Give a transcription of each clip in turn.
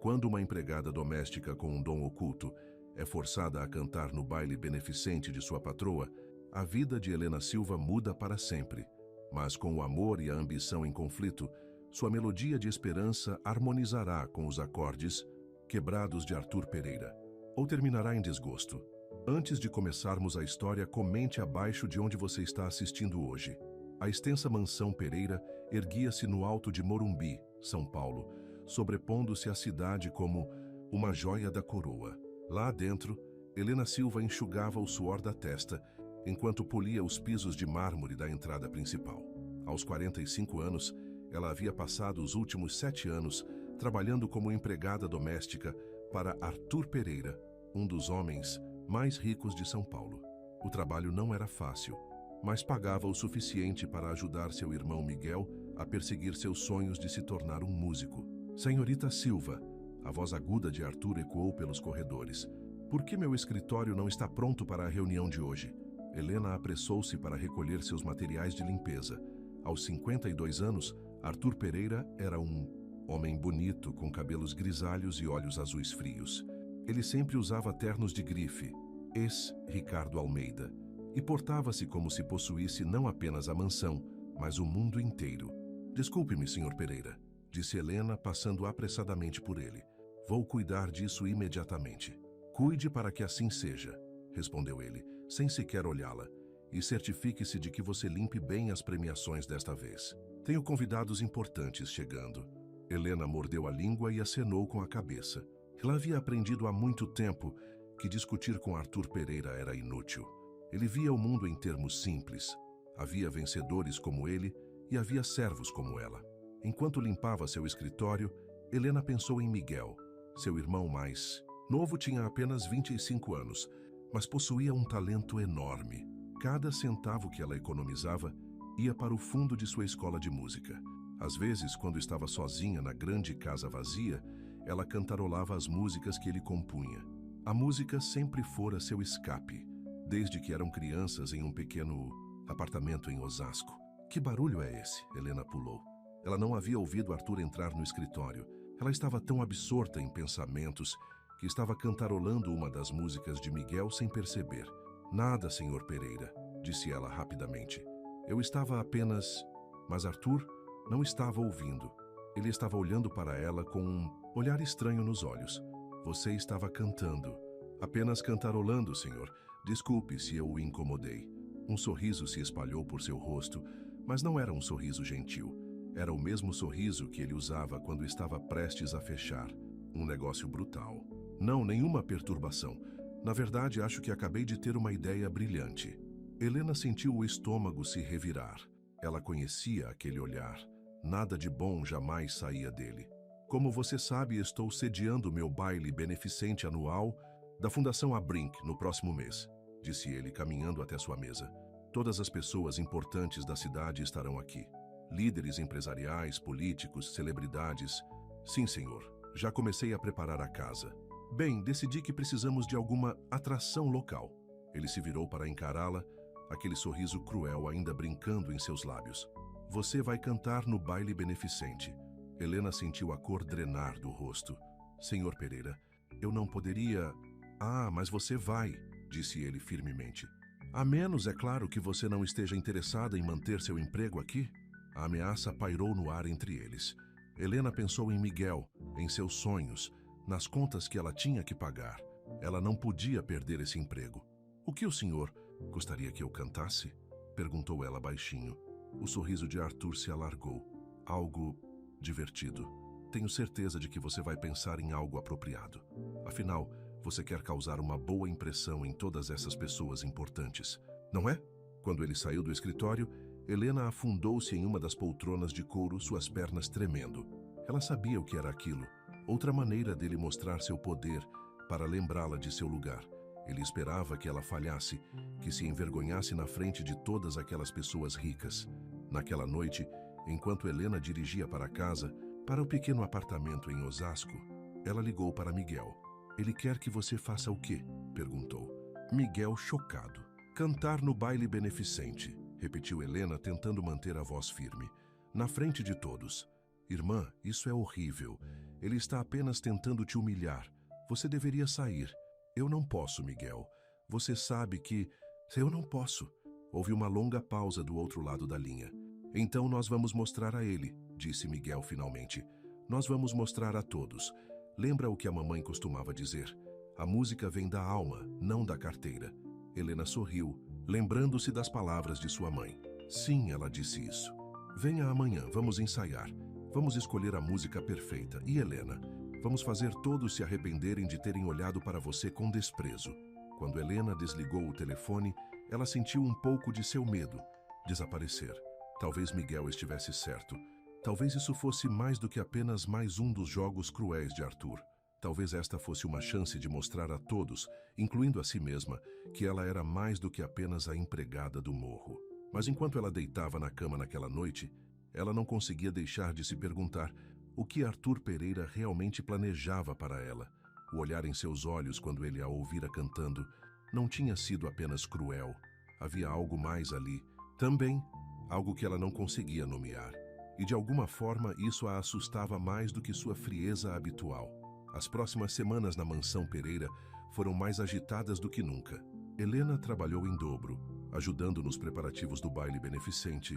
Quando uma empregada doméstica com um dom oculto é forçada a cantar no baile beneficente de sua patroa, a vida de Helena Silva muda para sempre. Mas com o amor e a ambição em conflito, sua melodia de esperança harmonizará com os acordes quebrados de Arthur Pereira. Ou terminará em desgosto. Antes de começarmos a história, comente abaixo de onde você está assistindo hoje. A extensa mansão Pereira erguia-se no alto de Morumbi, São Paulo, sobrepondo-se à cidade como uma joia da coroa. Lá dentro, Helena Silva enxugava o suor da testa, enquanto polia os pisos de mármore da entrada principal. Aos 45 anos, ela havia passado os últimos 7 anos trabalhando como empregada doméstica para Arthur Pereira, um dos homens mais ricos de São Paulo. O trabalho não era fácil, mas pagava o suficiente para ajudar seu irmão Miguel a perseguir seus sonhos de se tornar um músico. Senhorita Silva, a voz aguda de Arthur ecoou pelos corredores. Por que meu escritório não está pronto para a reunião de hoje? Helena apressou-se para recolher seus materiais de limpeza. Aos 52 anos, Arthur Pereira era um homem bonito, com cabelos grisalhos e olhos azuis frios. Ele sempre usava ternos de grife, ex-Ricardo Almeida, e portava-se como se possuísse não apenas a mansão, mas o mundo inteiro. Desculpe-me, Sr. Pereira, disse Helena, passando apressadamente por ele. Vou cuidar disso imediatamente. Cuide para que assim seja, respondeu ele, sem sequer olhá-la, e certifique-se de que você limpe bem as premiações desta vez. Tenho convidados importantes chegando. Helena mordeu a língua e acenou com a cabeça. Ela havia aprendido há muito tempo que discutir com Arthur Pereira era inútil. Ele via o mundo em termos simples. Havia vencedores como ele e havia servos como ela. Enquanto limpava seu escritório, Helena pensou em Miguel. Seu irmão mais novo tinha apenas 25 anos, mas possuía um talento enorme. Cada centavo que ela economizava ia para o fundo de sua escola de música. Às vezes, quando estava sozinha na grande casa vazia, ela cantarolava as músicas que ele compunha. A música sempre fora seu escape, desde que eram crianças em um pequeno apartamento em Osasco. Que barulho é esse? Helena pulou. Ela não havia ouvido Arthur entrar no escritório. Ela estava tão absorta em pensamentos que estava cantarolando uma das músicas de Miguel sem perceber. Nada, Sr. Pereira, disse ela rapidamente. Eu estava apenas... Mas Arthur não estava ouvindo. Ele estava olhando para ela com um olhar estranho nos olhos. Você estava cantando. Apenas cantarolando, senhor. Desculpe se eu o incomodei. Um sorriso se espalhou por seu rosto, mas não era um sorriso gentil. Era o mesmo sorriso que ele usava quando estava prestes a fechar. Um negócio brutal. Não, nenhuma perturbação. Na verdade, acho que acabei de ter uma ideia brilhante. Helena sentiu o estômago se revirar. Ela conhecia aquele olhar. Nada de bom jamais saía dele. Como você sabe, estou sediando meu baile beneficente anual da Fundação Abrinq no próximo mês, disse ele, caminhando até sua mesa. Todas as pessoas importantes da cidade estarão aqui. Líderes empresariais, políticos, celebridades. Sim, senhor. Já comecei a preparar a casa. Bem, decidi que precisamos de alguma atração local. Ele se virou para encará-la, aquele sorriso cruel ainda brincando em seus lábios. Você vai cantar no baile beneficente. Helena sentiu a cor drenar do rosto. Senhor Pereira, eu não poderia... Ah, mas você vai, disse ele firmemente. A menos, é claro, que você não esteja interessada em manter seu emprego aqui? A ameaça pairou no ar entre eles. Helena pensou em Miguel, em seus sonhos, nas contas que ela tinha que pagar. Ela não podia perder esse emprego. O que o senhor gostaria que eu cantasse? Perguntou ela baixinho. O sorriso de Arthur se alargou. Algo divertido. Tenho certeza de que você vai pensar em algo apropriado. Afinal, você quer causar uma boa impressão em todas essas pessoas importantes, não é? Quando ele saiu do escritório, Helena afundou-se em uma das poltronas de couro, suas pernas tremendo. Ela sabia o que era aquilo. Outra maneira dele mostrar seu poder para lembrá-la de seu lugar. Ele esperava que ela falhasse, que se envergonhasse na frente de todas aquelas pessoas ricas. Naquela noite, enquanto Helena dirigia para casa, para o pequeno apartamento em Osasco, ela ligou para Miguel. Ele quer que você faça o quê? Perguntou. Miguel, chocado. Cantar no baile beneficente, repetiu Helena, tentando manter a voz firme. Na frente de todos. Irmã, isso é horrível. Ele está apenas tentando te humilhar. Você deveria sair. Eu não posso, Miguel. Você sabe que... Eu não posso. Houve uma longa pausa do outro lado da linha. Então nós vamos mostrar a ele, disse Miguel finalmente. Nós vamos mostrar a todos. Lembra o que a mamãe costumava dizer? A música vem da alma, não da carteira. Helena sorriu, lembrando-se das palavras de sua mãe. Sim, ela disse isso. Venha amanhã, vamos ensaiar. Vamos escolher a música perfeita. E Helena, vamos fazer todos se arrependerem de terem olhado para você com desprezo. Quando Helena desligou o telefone, ela sentiu um pouco de seu medo desaparecer. Talvez Miguel estivesse certo. Talvez isso fosse mais do que apenas mais um dos jogos cruéis de Arthur. Talvez esta fosse uma chance de mostrar a todos, incluindo a si mesma, que ela era mais do que apenas a empregada do morro. Mas enquanto ela deitava na cama naquela noite, ela não conseguia deixar de se perguntar o que Arthur Pereira realmente planejava para ela. O olhar em seus olhos quando ele a ouvira cantando não tinha sido apenas cruel. Havia algo mais ali. Também, algo que ela não conseguia nomear. E de alguma forma isso a assustava mais do que sua frieza habitual. As próximas semanas na mansão Pereira foram mais agitadas do que nunca. Helena trabalhou em dobro, ajudando nos preparativos do baile beneficente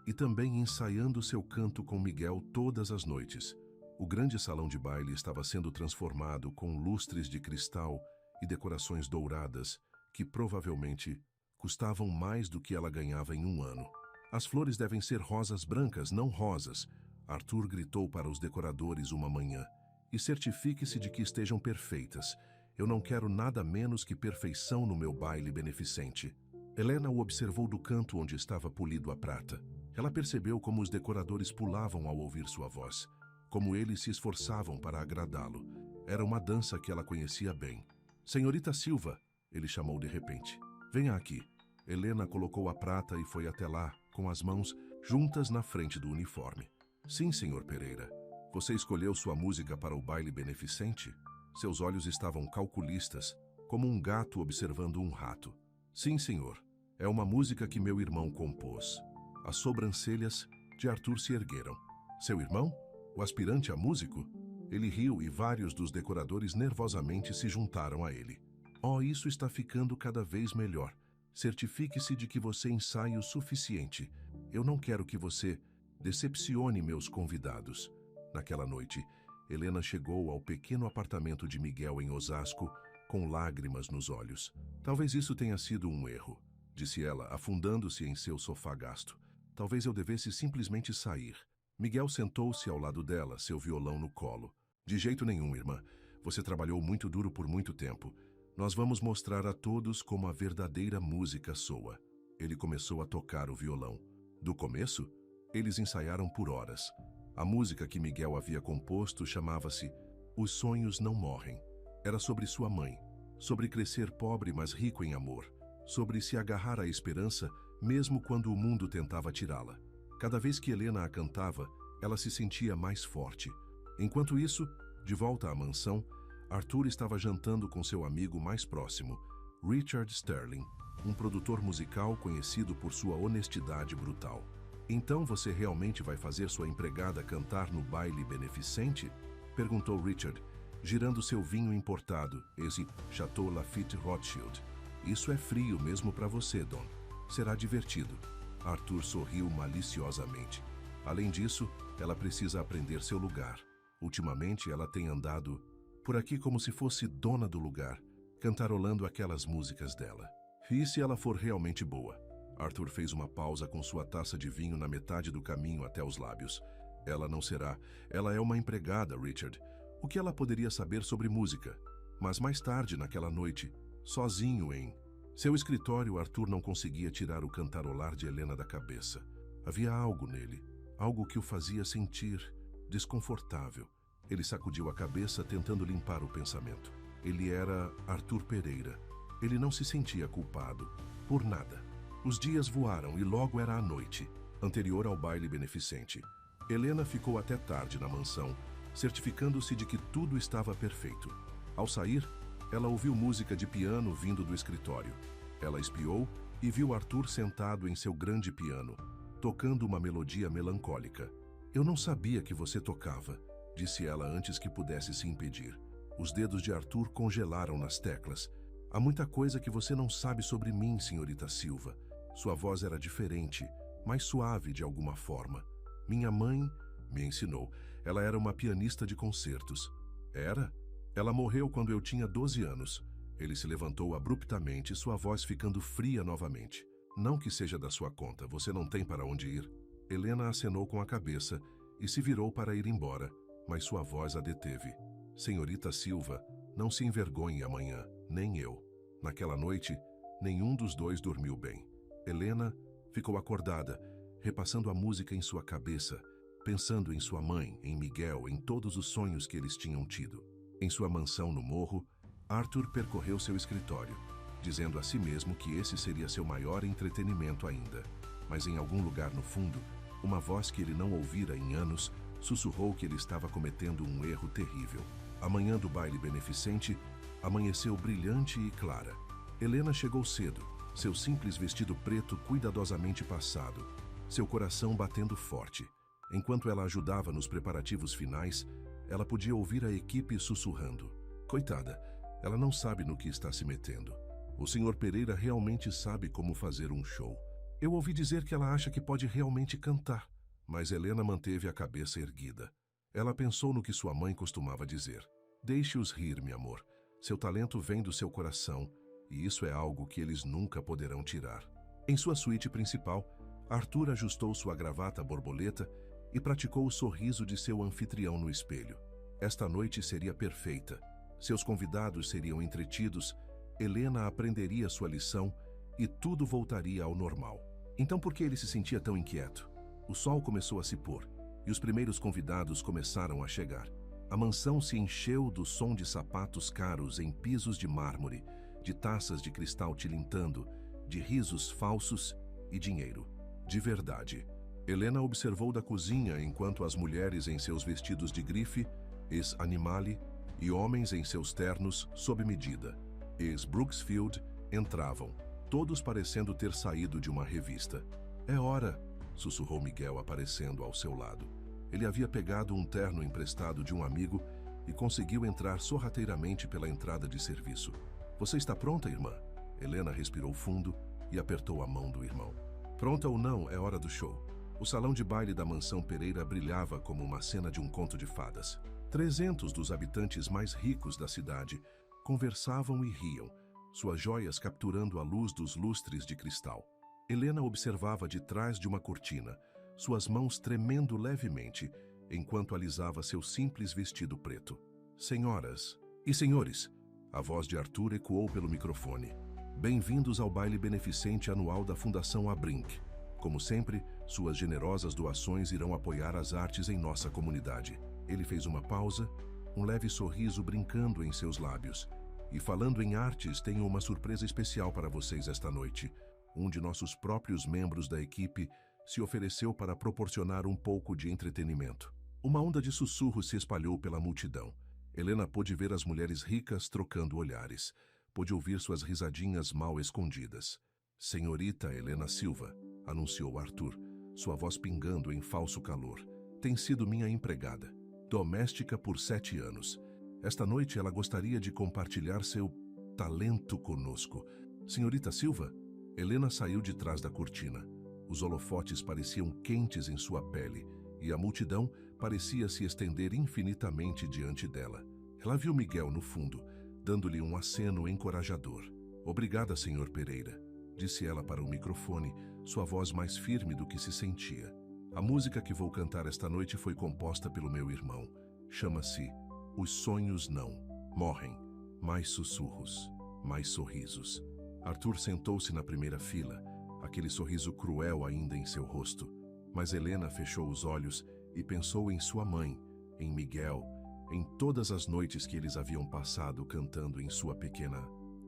e também ensaiando seu canto com Miguel todas as noites. O grande salão de baile estava sendo transformado com lustres de cristal e decorações douradas que provavelmente custavam mais do que ela ganhava em um ano. As flores devem ser rosas brancas, não rosas, Arthur gritou para os decoradores uma manhã. E certifique-se de que estejam perfeitas. Eu não quero nada menos que perfeição no meu baile beneficente. Helena o observou do canto onde estava polido a prata. Ela percebeu como os decoradores pulavam ao ouvir sua voz, como eles se esforçavam para agradá-lo. Era uma dança que ela conhecia bem. Senhorita Silva, ele chamou de repente. Venha aqui. Helena colocou a prata e foi até lá, com as mãos juntas na frente do uniforme. Sim, senhor Pereira. Você escolheu sua música para o baile beneficente? Seus olhos estavam calculistas, como um gato observando um rato. Sim, senhor. É uma música que meu irmão compôs. As sobrancelhas de Arthur se ergueram. Seu irmão? O aspirante a músico? Ele riu e vários dos decoradores nervosamente se juntaram a ele. Oh, isso está ficando cada vez melhor. Certifique-se de que você ensaie o suficiente. Eu não quero que você decepcione meus convidados. Naquela noite, Helena chegou ao pequeno apartamento de Miguel em Osasco com lágrimas nos olhos. Talvez isso tenha sido um erro, disse ela, afundando-se em seu sofá gasto. Talvez eu devesse simplesmente sair. Miguel sentou-se ao lado dela, seu violão no colo. De jeito nenhum, irmã. Você trabalhou muito duro por muito tempo. Nós vamos mostrar a todos como a verdadeira música soa. Ele começou a tocar o violão. Do começo, eles ensaiaram por horas. A música que Miguel havia composto chamava-se Os Sonhos Não Morrem. Era sobre sua mãe, sobre crescer pobre mas rico em amor, sobre se agarrar à esperança mesmo quando o mundo tentava tirá-la. Cada vez que Helena a cantava, ela se sentia mais forte. Enquanto isso, de volta à mansão, Arthur estava jantando com seu amigo mais próximo, Richard Sterling, um produtor musical conhecido por sua honestidade brutal. Então você realmente vai fazer sua empregada cantar no baile beneficente? Perguntou Richard, girando seu vinho importado, esse Chateau Lafite Rothschild. Isso é frio mesmo para você, Don. Será divertido. Arthur sorriu maliciosamente. Além disso, ela precisa aprender seu lugar. Ultimamente ela tem andado por aqui como se fosse dona do lugar, cantarolando aquelas músicas dela. E se ela for realmente boa? Arthur fez uma pausa com sua taça de vinho na metade do caminho até os lábios. Ela não será. Ela é uma empregada, Richard. O que ela poderia saber sobre música? Mas mais tarde, naquela noite, sozinho em seu escritório, Arthur não conseguia tirar o cantarolar de Helena da cabeça. Havia algo nele, algo que o fazia sentir desconfortável. Ele sacudiu a cabeça, tentando limpar o pensamento. Ele era Arthur Pereira. Ele não se sentia culpado por nada. Os dias voaram e logo era a noite, anterior ao baile beneficente. Helena ficou até tarde na mansão, certificando-se de que tudo estava perfeito. Ao sair, ela ouviu música de piano vindo do escritório. Ela espiou e viu Arthur sentado em seu grande piano, tocando uma melodia melancólica. Eu não sabia que você tocava. disse ela antes que pudesse se impedir. Os dedos de Arthur congelaram nas teclas. Há muita coisa que você não sabe sobre mim, senhorita Silva. Sua voz era diferente, mais suave de alguma forma. Minha mãe me ensinou. Ela era uma pianista de concertos. Era? Ela morreu quando eu tinha 12 anos. Ele se levantou abruptamente, sua voz ficando fria novamente. Não que seja da sua conta, você não tem para onde ir. Helena acenou com a cabeça e se virou para ir embora, mas sua voz a deteve. Senhorita Silva, não se envergonhe amanhã, nem eu. Naquela noite, nenhum dos dois dormiu bem. Helena ficou acordada, repassando a música em sua cabeça, pensando em sua mãe, em Miguel, em todos os sonhos que eles tinham tido. Em sua mansão no morro, Arthur percorreu seu escritório, dizendo a si mesmo que esse seria seu maior entretenimento ainda. Mas em algum lugar no fundo, uma voz que ele não ouvira em anos sussurrou que ele estava cometendo um erro terrível. A manhã do baile beneficente amanheceu brilhante e clara. Helena chegou cedo, seu simples vestido preto cuidadosamente passado, seu coração batendo forte. Enquanto ela ajudava nos preparativos finais, ela podia ouvir a equipe sussurrando. Coitada, ela não sabe no que está se metendo. O Sr. Pereira realmente sabe como fazer um show. Eu ouvi dizer que ela acha que pode realmente cantar, mas Helena manteve a cabeça erguida. Ela pensou no que sua mãe costumava dizer. Deixe-os rir, meu amor. Seu talento vem do seu coração, e isso é algo que eles nunca poderão tirar. Em sua suíte principal, Arthur ajustou sua gravata borboleta e praticou o sorriso de seu anfitrião no espelho. Esta noite seria perfeita. Seus convidados seriam entretidos, Helena aprenderia sua lição e tudo voltaria ao normal. Então por que ele se sentia tão inquieto? O sol começou a se pôr e os primeiros convidados começaram a chegar. A mansão se encheu do som de sapatos caros em pisos de mármore, de taças de cristal tilintando, de risos falsos e dinheiro. De verdade. Helena observou da cozinha enquanto as mulheres em seus vestidos de grife, ex-animale, e homens em seus ternos sob medida, ex-Brooksfield, entravam, todos parecendo ter saído de uma revista. É hora, sussurrou Miguel aparecendo ao seu lado. Ele havia pegado um terno emprestado de um amigo e conseguiu entrar sorrateiramente pela entrada de serviço. Você está pronta, irmã? Helena respirou fundo e apertou a mão do irmão. Pronta ou não, é hora do show. O salão de baile da mansão Pereira brilhava como uma cena de um conto de fadas. 300 dos habitantes mais ricos da cidade conversavam e riam, suas joias capturando a luz dos lustres de cristal. Helena observava de trás de uma cortina, suas mãos tremendo levemente, enquanto alisava seu simples vestido preto. Senhoras e senhores, a voz de Arthur ecoou pelo microfone. Bem-vindos ao baile beneficente anual da Fundação Abrink. Como sempre, suas generosas doações irão apoiar as artes em nossa comunidade. Ele fez uma pausa, um leve sorriso brincando em seus lábios. E falando em artes, tenho uma surpresa especial para vocês esta noite. Um de nossos próprios membros da equipe se ofereceu para proporcionar um pouco de entretenimento. Uma onda de sussurros se espalhou pela multidão. Helena pôde ver as mulheres ricas trocando olhares. Pôde ouvir suas risadinhas mal escondidas. Senhorita Helena Silva, anunciou Arthur, sua voz pingando em falso calor. Tem sido minha empregada. Doméstica por 7 anos. Esta noite ela gostaria de compartilhar seu talento conosco. Senhorita Silva? Helena saiu de trás da cortina. Os holofotes pareciam quentes em sua pele e a multidão parecia se estender infinitamente diante dela. Ela viu Miguel no fundo, dando-lhe um aceno encorajador. Obrigada, Sr. Pereira, disse ela para o microfone, sua voz mais firme do que se sentia. A música que vou cantar esta noite foi composta pelo meu irmão. Chama-se Os Sonhos Não Morrem. Mais sussurros, mais sorrisos. Arthur sentou-se na primeira fila, aquele sorriso cruel ainda em seu rosto. Mas Helena fechou os olhos e pensou em sua mãe, em Miguel, em todas as noites que eles haviam passado cantando em sua pequena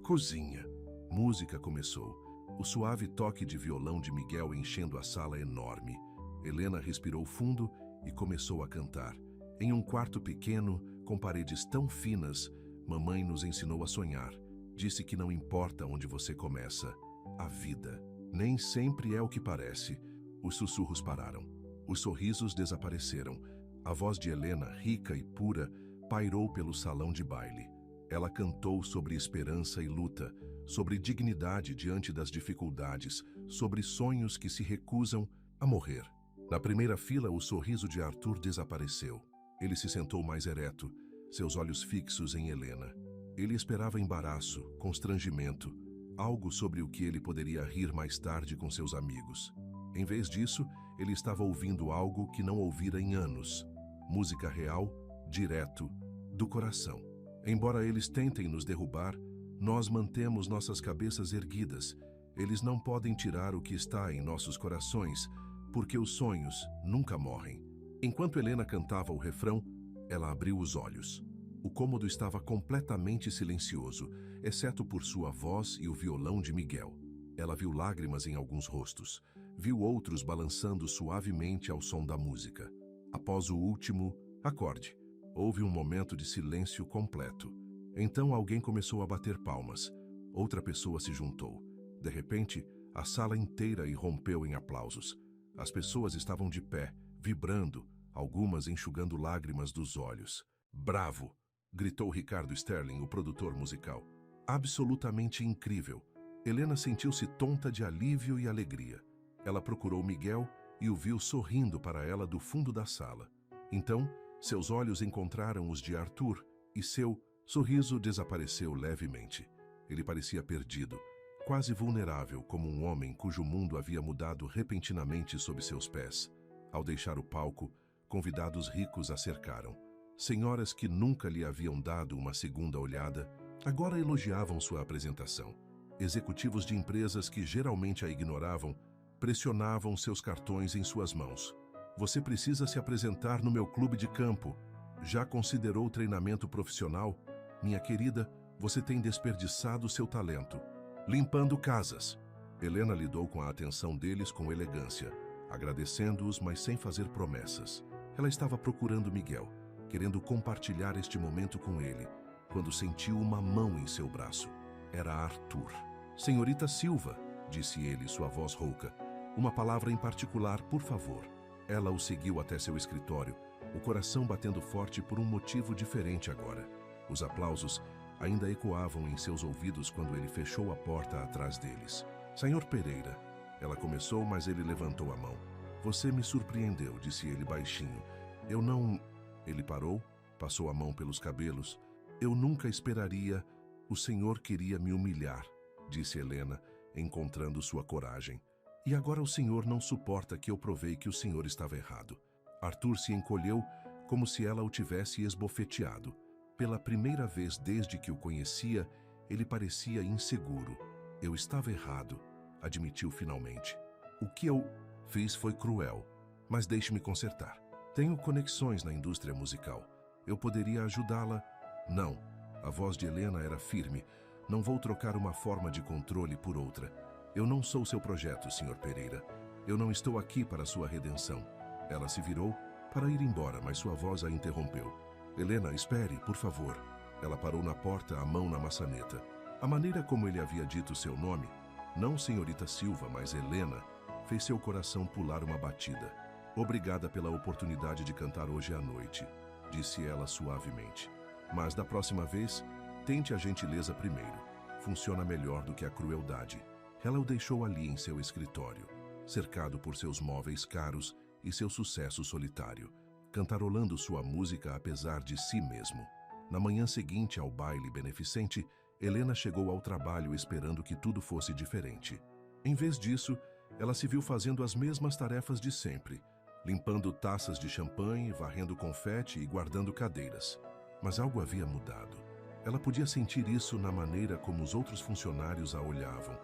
cozinha. Música começou. O suave toque de violão de Miguel enchendo a sala enorme. Helena respirou fundo e começou a cantar. Em um quarto pequeno, com paredes tão finas, mamãe nos ensinou a sonhar. Disse que não importa onde você começa, a vida nem sempre é o que parece. Os sussurros pararam. Os sorrisos desapareceram. A voz de Helena, rica e pura, pairou pelo salão de baile. Ela cantou sobre esperança e luta, sobre dignidade diante das dificuldades, sobre sonhos que se recusam a morrer. Na primeira fila, o sorriso de Arthur desapareceu. Ele se sentou mais ereto, seus olhos fixos em Helena. Ele esperava embaraço, constrangimento, algo sobre o que ele poderia rir mais tarde com seus amigos. Em vez disso, ele estava ouvindo algo que não ouvira em anos. Música real, direto, do coração. Embora eles tentem nos derrubar, nós mantemos nossas cabeças erguidas. Eles não podem tirar o que está em nossos corações, porque os sonhos nunca morrem. Enquanto Helena cantava o refrão, ela abriu os olhos. O cômodo estava completamente silencioso, exceto por sua voz e o violão de Miguel. Ela viu lágrimas em alguns rostos. Viu outros balançando suavemente ao som da música. Após o último acorde, houve um momento de silêncio completo. Então alguém começou a bater palmas. Outra pessoa se juntou. De repente, a sala inteira irrompeu em aplausos. As pessoas estavam de pé, vibrando, algumas enxugando lágrimas dos olhos. "Bravo!" gritou Ricardo Sterling, o produtor musical. "Absolutamente incrível!" Helena sentiu-se tonta de alívio e alegria. Ela procurou Miguel e o viu sorrindo para ela do fundo da sala. Então, seus olhos encontraram os de Arthur e seu sorriso desapareceu levemente. Ele parecia perdido, quase vulnerável, como um homem cujo mundo havia mudado repentinamente sob seus pés. Ao deixar o palco, convidados ricos a cercaram. Senhoras que nunca lhe haviam dado uma segunda olhada, agora elogiavam sua apresentação. Executivos de empresas que geralmente a ignoravam, pressionavam seus cartões em suas mãos. "Você precisa se apresentar no meu clube de campo. Já considerou treinamento profissional? Minha querida, você tem desperdiçado seu talento. Limpando casas." Helena lidou com a atenção deles com elegância, agradecendo-os, mas sem fazer promessas. Ela estava procurando Miguel, querendo compartilhar este momento com ele, quando sentiu uma mão em seu braço. Era Arthur. "Senhorita Silva", disse ele, sua voz rouca. "Uma palavra em particular, por favor." Ela o seguiu até seu escritório, o coração batendo forte por um motivo diferente agora. Os aplausos ainda ecoavam em seus ouvidos quando ele fechou a porta atrás deles. "Senhor Pereira", ela começou, mas ele levantou a mão. "Você me surpreendeu", disse ele baixinho. "Eu não..." Ele parou, passou a mão pelos cabelos. "Eu nunca esperaria... O senhor queria me humilhar", disse Helena, encontrando sua coragem. "E agora o senhor não suporta que eu provei que o senhor estava errado." Arthur se encolheu como se ela o tivesse esbofeteado. Pela primeira vez desde que o conhecia, ele parecia inseguro. "Eu estava errado", admitiu finalmente. "O que eu fiz foi cruel, mas deixe-me consertar. Tenho conexões na indústria musical. Eu poderia ajudá-la." "Não." A voz de Helena era firme. "Não vou trocar uma forma de controle por outra. Eu não sou seu projeto, Sr. Pereira. Eu não estou aqui para sua redenção." Ela se virou para ir embora, mas sua voz a interrompeu. "Helena, espere, por favor." Ela parou na porta, a mão na maçaneta. A maneira como ele havia dito seu nome, não senhorita Silva, mas Helena, fez seu coração pular uma batida. "Obrigada pela oportunidade de cantar hoje à noite", disse ela suavemente. "Mas da próxima vez, tente a gentileza primeiro. Funciona melhor do que a crueldade." Ela o deixou ali em seu escritório, cercado por seus móveis caros e seu sucesso solitário, cantarolando sua música apesar de si mesmo. Na manhã seguinte ao baile beneficente, Helena chegou ao trabalho esperando que tudo fosse diferente. Em vez disso, ela se viu fazendo as mesmas tarefas de sempre, limpando taças de champanhe, varrendo confete e guardando cadeiras. Mas algo havia mudado. Ela podia sentir isso na maneira como os outros funcionários a olhavam,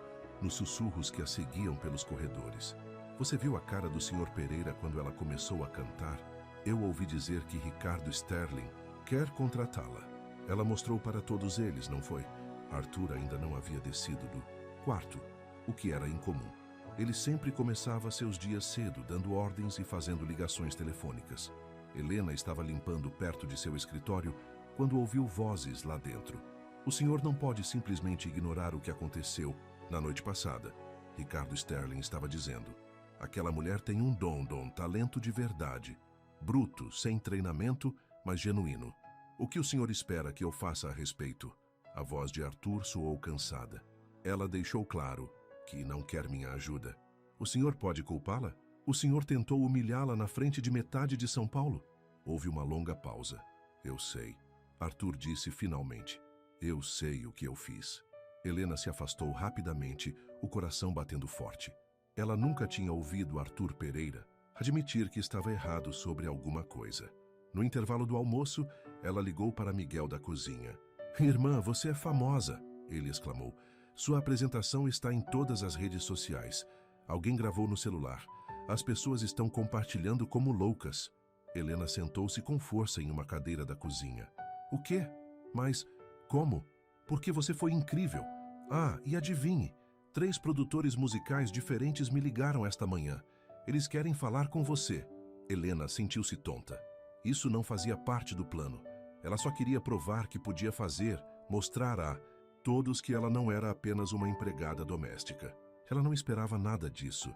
nos sussurros que a seguiam pelos corredores. "Você viu a cara do Sr. Pereira quando ela começou a cantar? Eu ouvi dizer que Ricardo Sterling quer contratá-la." Ela mostrou para todos eles, não foi? Arthur ainda não havia descido do quarto, o que era incomum. Ele sempre começava seus dias cedo, dando ordens e fazendo ligações telefônicas. Helena estava limpando perto de seu escritório quando ouviu vozes lá dentro. "O senhor não pode simplesmente ignorar o que aconteceu na noite passada", Ricardo Sterling estava dizendo. "Aquela mulher tem um dom, talento de verdade." Bruto, sem treinamento, mas genuíno. O que o senhor espera que eu faça a respeito? A voz de Arthur soou cansada. Ela deixou claro que não quer minha ajuda. O senhor pode culpá-la? O senhor tentou humilhá-la na frente de metade de São Paulo? Houve uma longa pausa. Eu sei. Arthur disse finalmente. Eu sei o que eu fiz. Helena se afastou rapidamente, o coração batendo forte. Ela nunca tinha ouvido Arthur Pereira admitir que estava errado sobre alguma coisa. No intervalo do almoço, ela ligou para Miguel da cozinha. Irmã, você é famosa, ele exclamou. Sua apresentação está em todas as redes sociais. Alguém gravou no celular. As pessoas estão compartilhando como loucas. Helena sentou-se com força em uma cadeira da cozinha. O quê? Mas como? Porque você foi incrível. Ah, e adivinhe, 3 produtores musicais diferentes me ligaram esta manhã. Eles querem falar com você. Helena sentiu-se tonta. Isso não fazia parte do plano. Ela só queria provar que podia fazer, mostrar a todos que ela não era apenas uma empregada doméstica. Ela não esperava nada disso.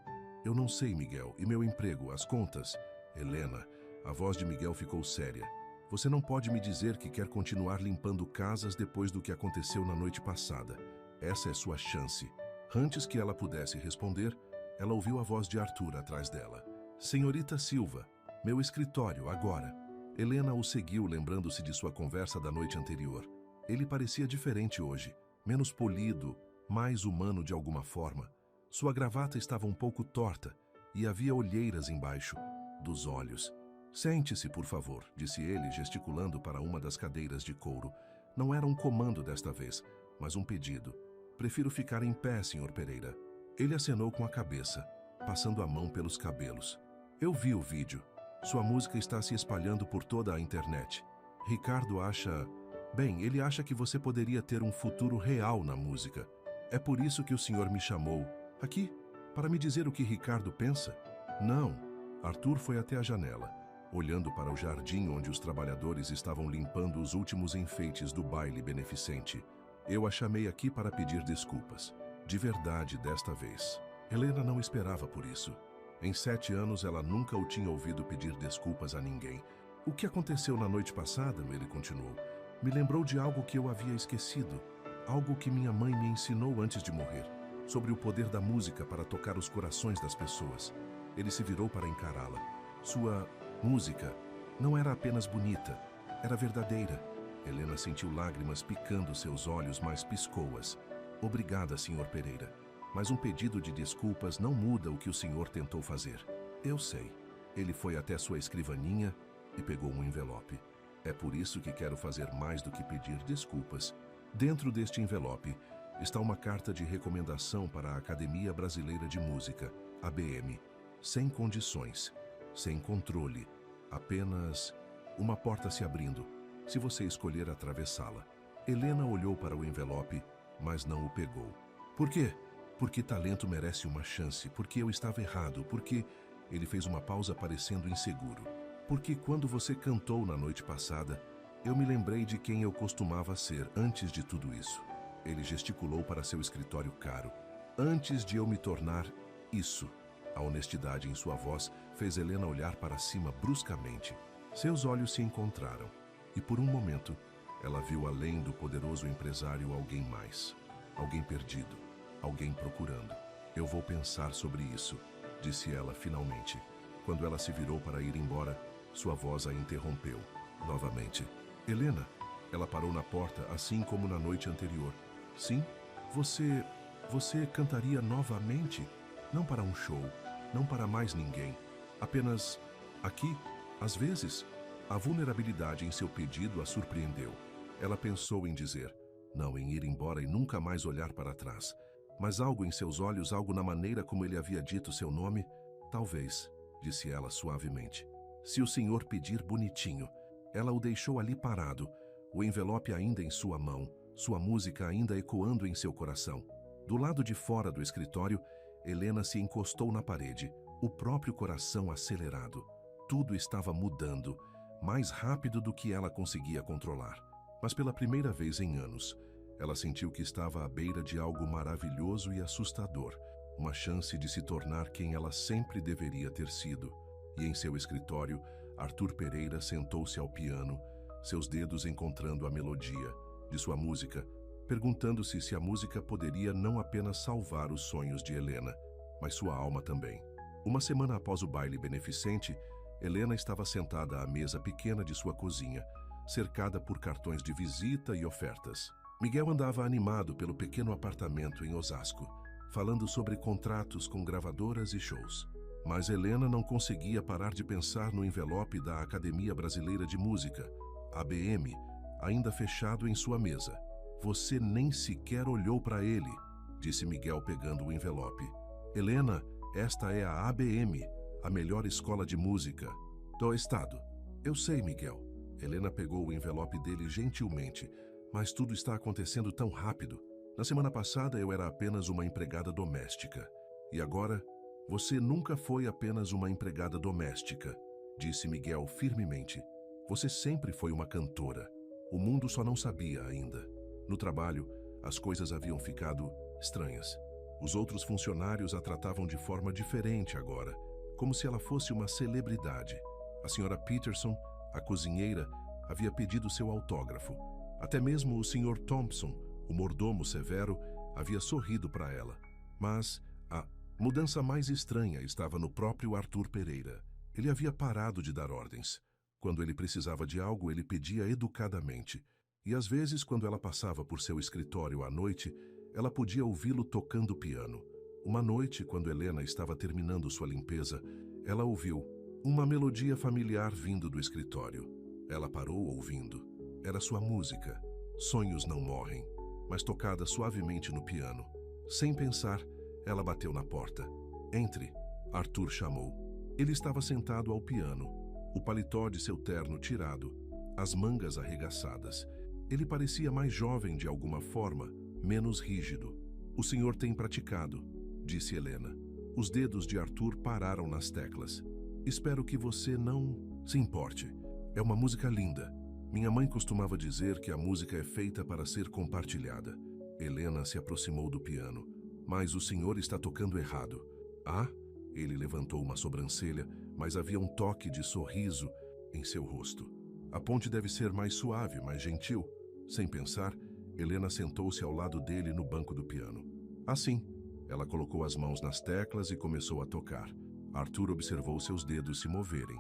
Eu não sei, Miguel, e meu emprego, as contas? Helena, a voz de Miguel ficou séria. Você não pode me dizer que quer continuar limpando casas depois do que aconteceu na noite passada. Essa é sua chance. Antes que ela pudesse responder, ela ouviu a voz de Arthur atrás dela. Senhorita Silva, meu escritório, agora. Helena o seguiu, lembrando-se de sua conversa da noite anterior. Ele parecia diferente hoje, menos polido, mais humano de alguma forma. Sua gravata estava um pouco torta e havia olheiras embaixo dos olhos. Sente-se, por favor, disse ele, gesticulando para uma das cadeiras de couro. Não era um comando desta vez, mas um pedido. Prefiro ficar em pé, Sr. Pereira. Ele acenou com a cabeça, passando a mão pelos cabelos. Eu vi o vídeo. Sua música está se espalhando por toda a internet. Ricardo acha... Bem, ele acha que você poderia ter um futuro real na música. É por isso que o senhor me chamou aqui, para me dizer o que Ricardo pensa? Não. Arthur foi até a janela, olhando para o jardim onde os trabalhadores estavam limpando os últimos enfeites do baile beneficente. Eu a chamei aqui para pedir desculpas. De verdade, desta vez. Helena não esperava por isso. Em 7 anos, ela nunca o tinha ouvido pedir desculpas a ninguém. O que aconteceu na noite passada, ele continuou, me lembrou de algo que eu havia esquecido. Algo que minha mãe me ensinou antes de morrer. Sobre o poder da música para tocar os corações das pessoas. Ele se virou para encará-la. Sua música não era apenas bonita, era verdadeira. Helena sentiu lágrimas picando seus olhos, mas piscou-as. Obrigada, Sr. Pereira. Mas um pedido de desculpas não muda o que o senhor tentou fazer. Eu sei. Ele foi até sua escrivaninha e pegou um envelope. É por isso que quero fazer mais do que pedir desculpas. Dentro deste envelope está uma carta de recomendação para a Academia Brasileira de Música, ABM. Sem condições, sem controle, apenas uma porta se abrindo, se você escolher atravessá-la. Helena olhou para o envelope, mas não o pegou. Por quê? Porque talento merece uma chance, porque eu estava errado, porque... Ele fez uma pausa parecendo inseguro. Porque quando você cantou na noite passada, eu me lembrei de quem eu costumava ser antes de tudo isso. Ele gesticulou para seu escritório caro. Antes de eu me tornar isso. A honestidade em sua voz fez Helena olhar para cima bruscamente. Seus olhos se encontraram. E por um momento, ela viu além do poderoso empresário alguém mais. Alguém perdido. Alguém procurando. Eu vou pensar sobre isso, disse ela finalmente. Quando ela se virou para ir embora, sua voz a interrompeu. Novamente. Helena, ela parou na porta assim como na noite anterior. Sim? Você cantaria novamente? Não para um show, não para mais ninguém. Apenas aqui, às vezes. A vulnerabilidade em seu pedido a surpreendeu. Ela pensou em dizer, não em ir embora e nunca mais olhar para trás. Mas algo em seus olhos, algo na maneira como ele havia dito seu nome, talvez, disse ela suavemente. Se o senhor pedir bonitinho. Ela o deixou ali parado, o envelope ainda em sua mão, sua música ainda ecoando em seu coração. Do lado de fora do escritório, Helena se encostou na parede, o próprio coração acelerado. Tudo estava mudando, mais rápido do que ela conseguia controlar. Mas pela primeira vez em anos, ela sentiu que estava à beira de algo maravilhoso e assustador, uma chance de se tornar quem ela sempre deveria ter sido. E em seu escritório, Arthur Pereira sentou-se ao piano, seus dedos encontrando a melodia de sua música, perguntando-se se a música poderia não apenas salvar os sonhos de Helena, mas sua alma também. Uma semana após o baile beneficente, Helena estava sentada à mesa pequena de sua cozinha, cercada por cartões de visita e ofertas. Miguel andava animado pelo pequeno apartamento em Osasco, falando sobre contratos com gravadoras e shows. Mas Helena não conseguia parar de pensar no envelope da Academia Brasileira de Música, ABM, ainda fechado em sua mesa. Você nem sequer olhou para ele, disse Miguel pegando o envelope. Helena, esta é a ABM, a melhor escola de música do estado. Eu sei, Miguel. Helena pegou o envelope dele gentilmente, mas tudo está acontecendo tão rápido. Na semana passada eu era apenas uma empregada doméstica. E agora, você nunca foi apenas uma empregada doméstica, disse Miguel firmemente. Você sempre foi uma cantora. O mundo só não sabia ainda. No trabalho, as coisas haviam ficado estranhas. Os outros funcionários a tratavam de forma diferente agora, como se ela fosse uma celebridade. A senhora Peterson, a cozinheira, havia pedido seu autógrafo. Até mesmo o Sr. Thompson, o mordomo severo, havia sorrido para ela. Mas a mudança mais estranha estava no próprio Arthur Pereira. Ele havia parado de dar ordens. Quando ele precisava de algo, ele pedia educadamente. E às vezes, quando ela passava por seu escritório à noite, ela podia ouvi-lo tocando piano. Uma noite, quando Helena estava terminando sua limpeza, ela ouviu uma melodia familiar vindo do escritório. Ela parou ouvindo. Era sua música, Sonhos Não Morrem, mas tocada suavemente no piano. Sem pensar, ela bateu na porta. Entre, Arthur chamou. Ele estava sentado ao piano, o paletó de seu terno tirado, as mangas arregaçadas. Ele parecia mais jovem de alguma forma, menos rígido. O senhor tem praticado, disse Helena. Os dedos de Arthur pararam nas teclas. Espero que você não se importe. É uma música linda. Minha mãe costumava dizer que a música é feita para ser compartilhada. Helena se aproximou do piano. Mas o senhor está tocando errado. Ah? Ele levantou uma sobrancelha, mas havia um toque de sorriso em seu rosto. A ponte deve ser mais suave, mais gentil. Sem pensar, Helena sentou-se ao lado dele no banco do piano. Assim, ela colocou as mãos nas teclas e começou a tocar. Arthur observou seus dedos se moverem.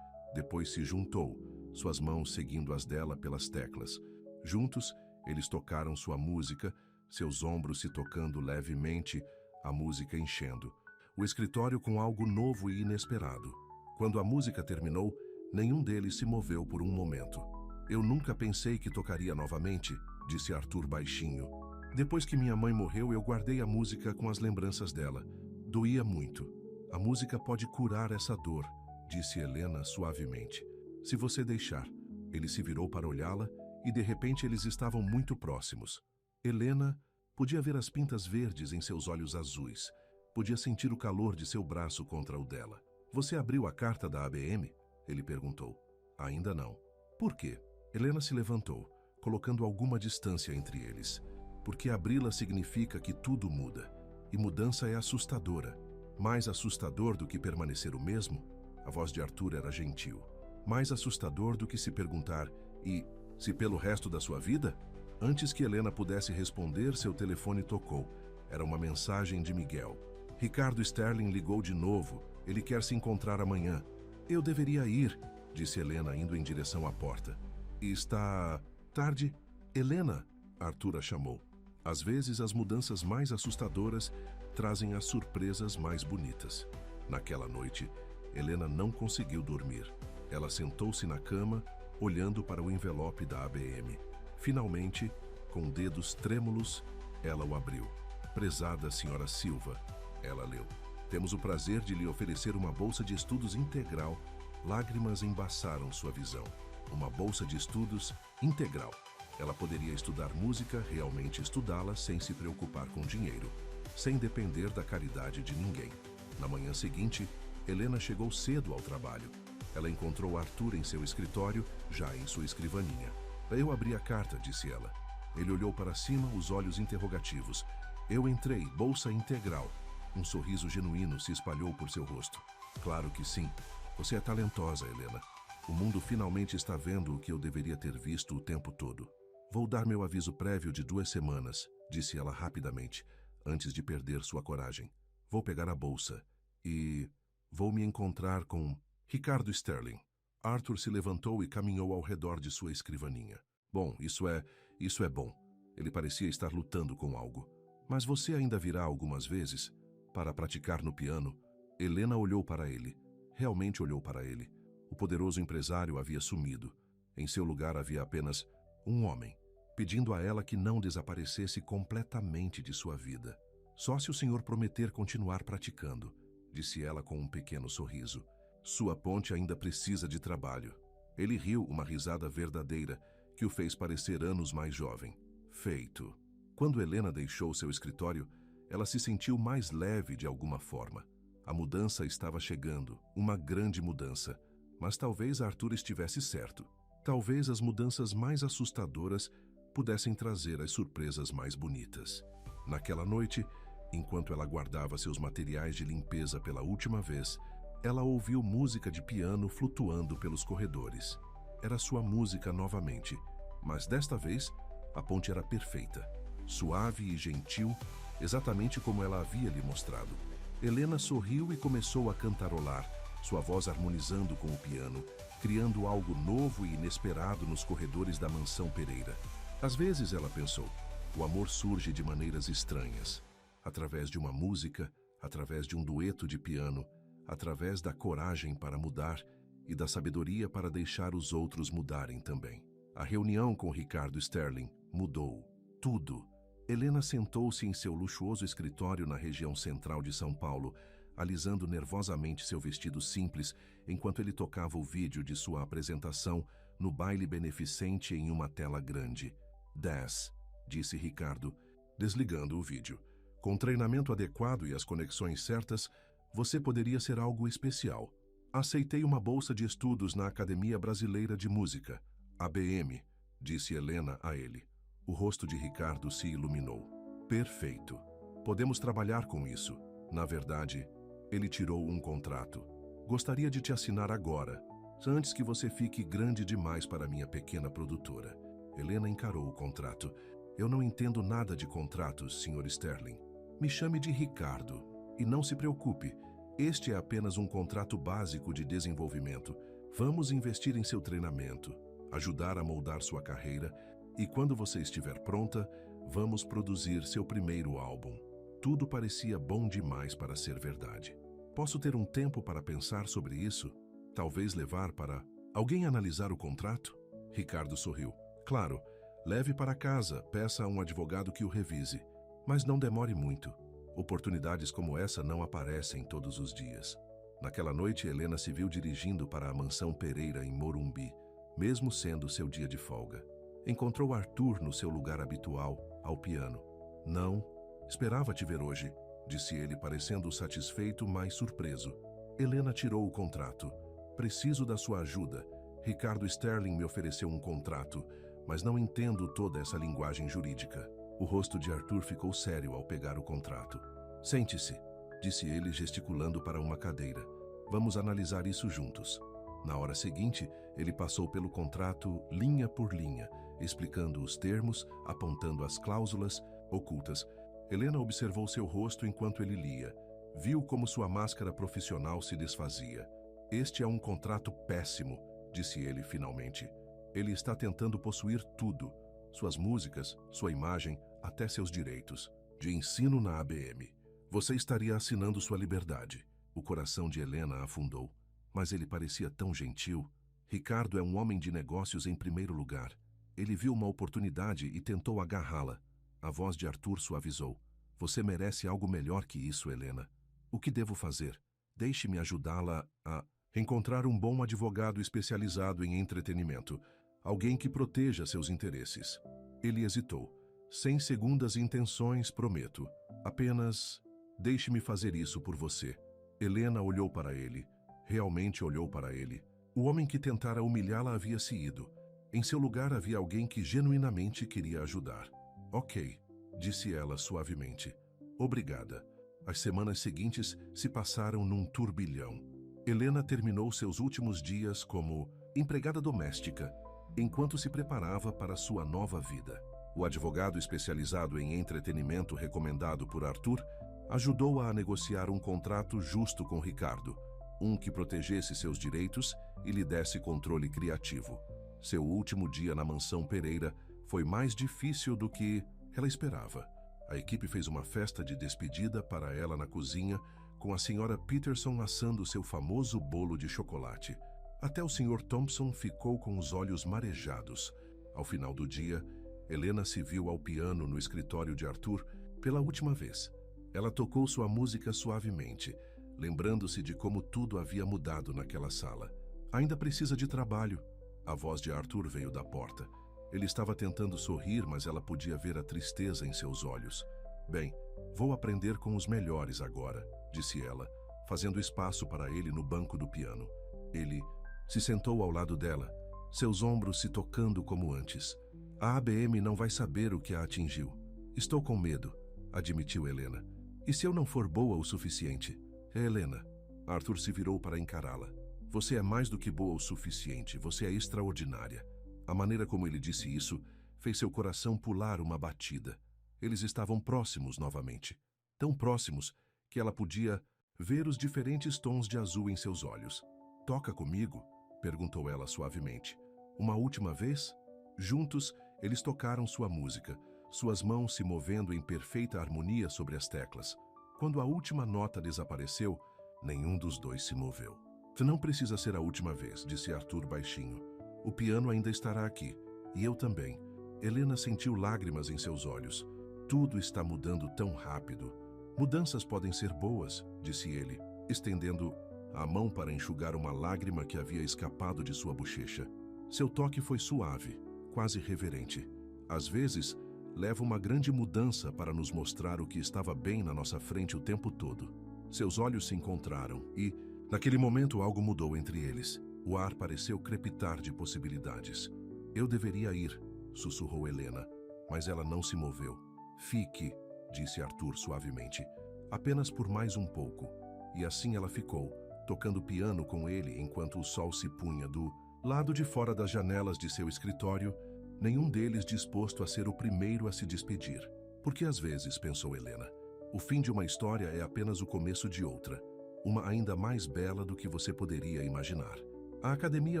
Depois se juntou, suas mãos seguindo as dela pelas teclas. Juntos, eles tocaram sua música, seus ombros se tocando levemente, a música enchendo. O escritório com algo novo e inesperado. Quando a música terminou, nenhum deles se moveu por um momento. Eu nunca pensei que tocaria novamente, disse Arthur baixinho. Depois que minha mãe morreu, eu guardei a música com as lembranças dela. Doía muito. A música pode curar essa dor, disse Helena suavemente. Se você deixar. Ele se virou para olhá-la e de repente eles estavam muito próximos. Helena podia ver as pintas verdes em seus olhos azuis. Podia sentir o calor de seu braço contra o dela. Você abriu a carta da ABM? Ele perguntou. Ainda não. Por quê? Helena se levantou, colocando alguma distância entre eles. Porque abri-la significa que tudo muda. E mudança é assustadora. Mais assustador do que permanecer o mesmo? A voz de Arthur era gentil. Mais assustador do que se perguntar, e se pelo resto da sua vida? Antes que Helena pudesse responder, seu telefone tocou. Era uma mensagem de Miguel. Ricardo Sterling ligou de novo. Ele quer se encontrar amanhã. Eu deveria ir, disse Helena indo em direção à porta. Está tarde? Helena, Arthur a chamou. Às vezes as mudanças mais assustadoras trazem as surpresas mais bonitas. Naquela noite, Helena não conseguiu dormir. Ela sentou-se na cama, olhando para o envelope da ABM. Finalmente, com dedos trêmulos, ela o abriu. Prezada senhora Silva, ela leu. Temos o prazer de lhe oferecer uma bolsa de estudos integral. Lágrimas embaçaram sua visão. Uma bolsa de estudos integral. Ela poderia estudar música, realmente estudá-la, sem se preocupar com dinheiro, sem depender da caridade de ninguém. Na manhã seguinte, Helena chegou cedo ao trabalho. Ela encontrou Arthur em seu escritório, já em sua escrivaninha. Eu abri a carta, disse ela. Ele olhou para cima, os olhos interrogativos. Eu entrei, bolsa integral. Um sorriso genuíno se espalhou por seu rosto. Claro que sim. Você é talentosa, Helena. O mundo finalmente está vendo o que eu deveria ter visto o tempo todo. Vou dar meu aviso prévio de 2 semanas, disse ela rapidamente, antes de perder sua coragem. Vou pegar a bolsa e vou me encontrar com Ricardo Sterling. Arthur se levantou e caminhou ao redor de sua escrivaninha. Bom, isso é bom. Ele parecia estar lutando com algo. Mas você ainda virá algumas vezes para praticar no piano? Helena olhou para ele. Realmente olhou para ele. O poderoso empresário havia sumido. Em seu lugar havia apenas um homem, pedindo a ela que não desaparecesse completamente de sua vida. Só se o senhor prometer continuar praticando, disse ela com um pequeno sorriso. Sua ponte ainda precisa de trabalho. Ele riu uma risada verdadeira, que o fez parecer anos mais jovem. Feito. Quando Helena deixou seu escritório, ela se sentiu mais leve de alguma forma. A mudança estava chegando, uma grande mudança. Mas talvez Arthur estivesse certo. Talvez as mudanças mais assustadoras pudessem trazer as surpresas mais bonitas. Naquela noite, enquanto ela guardava seus materiais de limpeza pela última vez, ela ouviu música de piano flutuando pelos corredores. Era sua música novamente, mas desta vez a ponte era perfeita, suave e gentil, exatamente como ela havia lhe mostrado. Helena sorriu e começou a cantarolar, sua voz harmonizando com o piano, criando algo novo e inesperado nos corredores da mansão Pereira. Às vezes, ela pensou, o amor surge de maneiras estranhas, através de uma música, através de um dueto de piano, através da coragem para mudar e da sabedoria para deixar os outros mudarem também. A reunião com Ricardo Sterling mudou tudo. Helena sentou-se em seu luxuoso escritório na região central de São Paulo, alisando nervosamente seu vestido simples enquanto ele tocava o vídeo de sua apresentação no baile beneficente em uma tela grande. 10, disse Ricardo, desligando o vídeo. Com treinamento adequado e as conexões certas, você poderia ser algo especial. Aceitei uma bolsa de estudos na Academia Brasileira de Música, ABM, disse Helena a ele. O rosto de Ricardo se iluminou. Perfeito. Podemos trabalhar com isso. Na verdade, ele tirou um contrato. Gostaria de te assinar agora, antes que você fique grande demais para minha pequena produtora. Helena encarou o contrato. Eu não entendo nada de contratos, Sr. Sterling. Me chame de Ricardo. E não se preocupe, este é apenas um contrato básico de desenvolvimento. Vamos investir em seu treinamento, ajudar a moldar sua carreira e quando você estiver pronta, vamos produzir seu primeiro álbum. Tudo parecia bom demais para ser verdade. Posso ter um tempo para pensar sobre isso? Talvez levar para alguém analisar o contrato? Ricardo sorriu. Claro, leve para casa, peça a um advogado que o revise. Mas não demore muito. Oportunidades como essa não aparecem todos os dias. Naquela noite, Helena se viu dirigindo para a mansão Pereira em Morumbi, mesmo sendo seu dia de folga. Encontrou Arthur no seu lugar habitual, ao piano. Não, esperava te ver hoje, disse ele, parecendo satisfeito, mas surpreso. Helena tirou o contrato. Preciso da sua ajuda. Ricardo Sterling me ofereceu um contrato, mas não entendo toda essa linguagem jurídica. O rosto de Arthur ficou sério ao pegar o contrato. Sente-se, disse ele, gesticulando para uma cadeira. Vamos analisar isso juntos. Na hora seguinte, ele passou pelo contrato linha por linha, explicando os termos, apontando as cláusulas ocultas. Helena observou seu rosto enquanto ele lia. Viu como sua máscara profissional se desfazia. Este é um contrato péssimo, disse ele finalmente. Ele está tentando possuir tudo. Suas músicas, sua imagem, até seus direitos. De ensino na ABM. Você estaria assinando sua liberdade. O coração de Helena afundou. Mas ele parecia tão gentil. Ricardo é um homem de negócios em primeiro lugar. Ele viu uma oportunidade e tentou agarrá-la. A voz de Arthur suavizou. Você merece algo melhor que isso, Helena. O que devo fazer? Deixe-me ajudá-la a encontrar um bom advogado especializado em entretenimento. Alguém que proteja seus interesses. Ele hesitou. Sem segundas intenções, prometo. Apenas deixe-me fazer isso por você. Helena olhou para ele. Realmente olhou para ele. O homem que tentara humilhá-la havia se ido. Em seu lugar havia alguém que genuinamente queria ajudar. Ok, disse ela suavemente. Obrigada. As semanas seguintes se passaram num turbilhão. Helena terminou seus últimos dias como empregada doméstica, enquanto se preparava para sua nova vida. O advogado especializado em entretenimento recomendado por Arthur ajudou-a a negociar um contrato justo com Ricardo, um que protegesse seus direitos e lhe desse controle criativo. Seu último dia na mansão Pereira foi mais difícil do que ela esperava. A equipe fez uma festa de despedida para ela na cozinha, com a senhora Peterson assando seu famoso bolo de chocolate. Até o Sr. Thompson ficou com os olhos marejados. Ao final do dia, Helena se viu ao piano no escritório de Arthur pela última vez. Ela tocou sua música suavemente, lembrando-se de como tudo havia mudado naquela sala. Ainda precisa de trabalho. A voz de Arthur veio da porta. Ele estava tentando sorrir, mas ela podia ver a tristeza em seus olhos. Bem, vou aprender com os melhores agora, disse ela, fazendo espaço para ele no banco do piano. Ele se sentou ao lado dela, seus ombros se tocando como antes. A ABM não vai saber o que a atingiu. Estou com medo, admitiu Helena. E se eu não for boa o suficiente? Helena. Arthur se virou para encará-la. Você é mais do que boa o suficiente, você é extraordinária. A maneira como ele disse isso fez seu coração pular uma batida. Eles estavam próximos novamente. Tão próximos que ela podia ver os diferentes tons de azul em seus olhos. Toca comigo? Perguntou ela suavemente. Uma última vez? Juntos, eles tocaram sua música, suas mãos se movendo em perfeita harmonia sobre as teclas. Quando a última nota desapareceu, nenhum dos dois se moveu. Não precisa ser a última vez, disse Arthur baixinho. O piano ainda estará aqui, e eu também. Helena sentiu lágrimas em seus olhos. Tudo está mudando tão rápido. Mudanças podem ser boas, disse ele, estendendo a mão para enxugar uma lágrima que havia escapado de sua bochecha. Seu toque foi suave, quase reverente. Às vezes, leva uma grande mudança para nos mostrar o que estava bem na nossa frente o tempo todo. Seus olhos se encontraram e, naquele momento, algo mudou entre eles. O ar pareceu crepitar de possibilidades. Eu deveria ir, sussurrou Helena, mas ela não se moveu. Fique, disse Arthur suavemente, apenas por mais um pouco. E assim ela ficou, tocando piano com ele enquanto o sol se punha do lado de fora das janelas de seu escritório, nenhum deles disposto a ser o primeiro a se despedir. Porque às vezes, pensou Helena, o fim de uma história é apenas o começo de outra, uma ainda mais bela do que você poderia imaginar. A Academia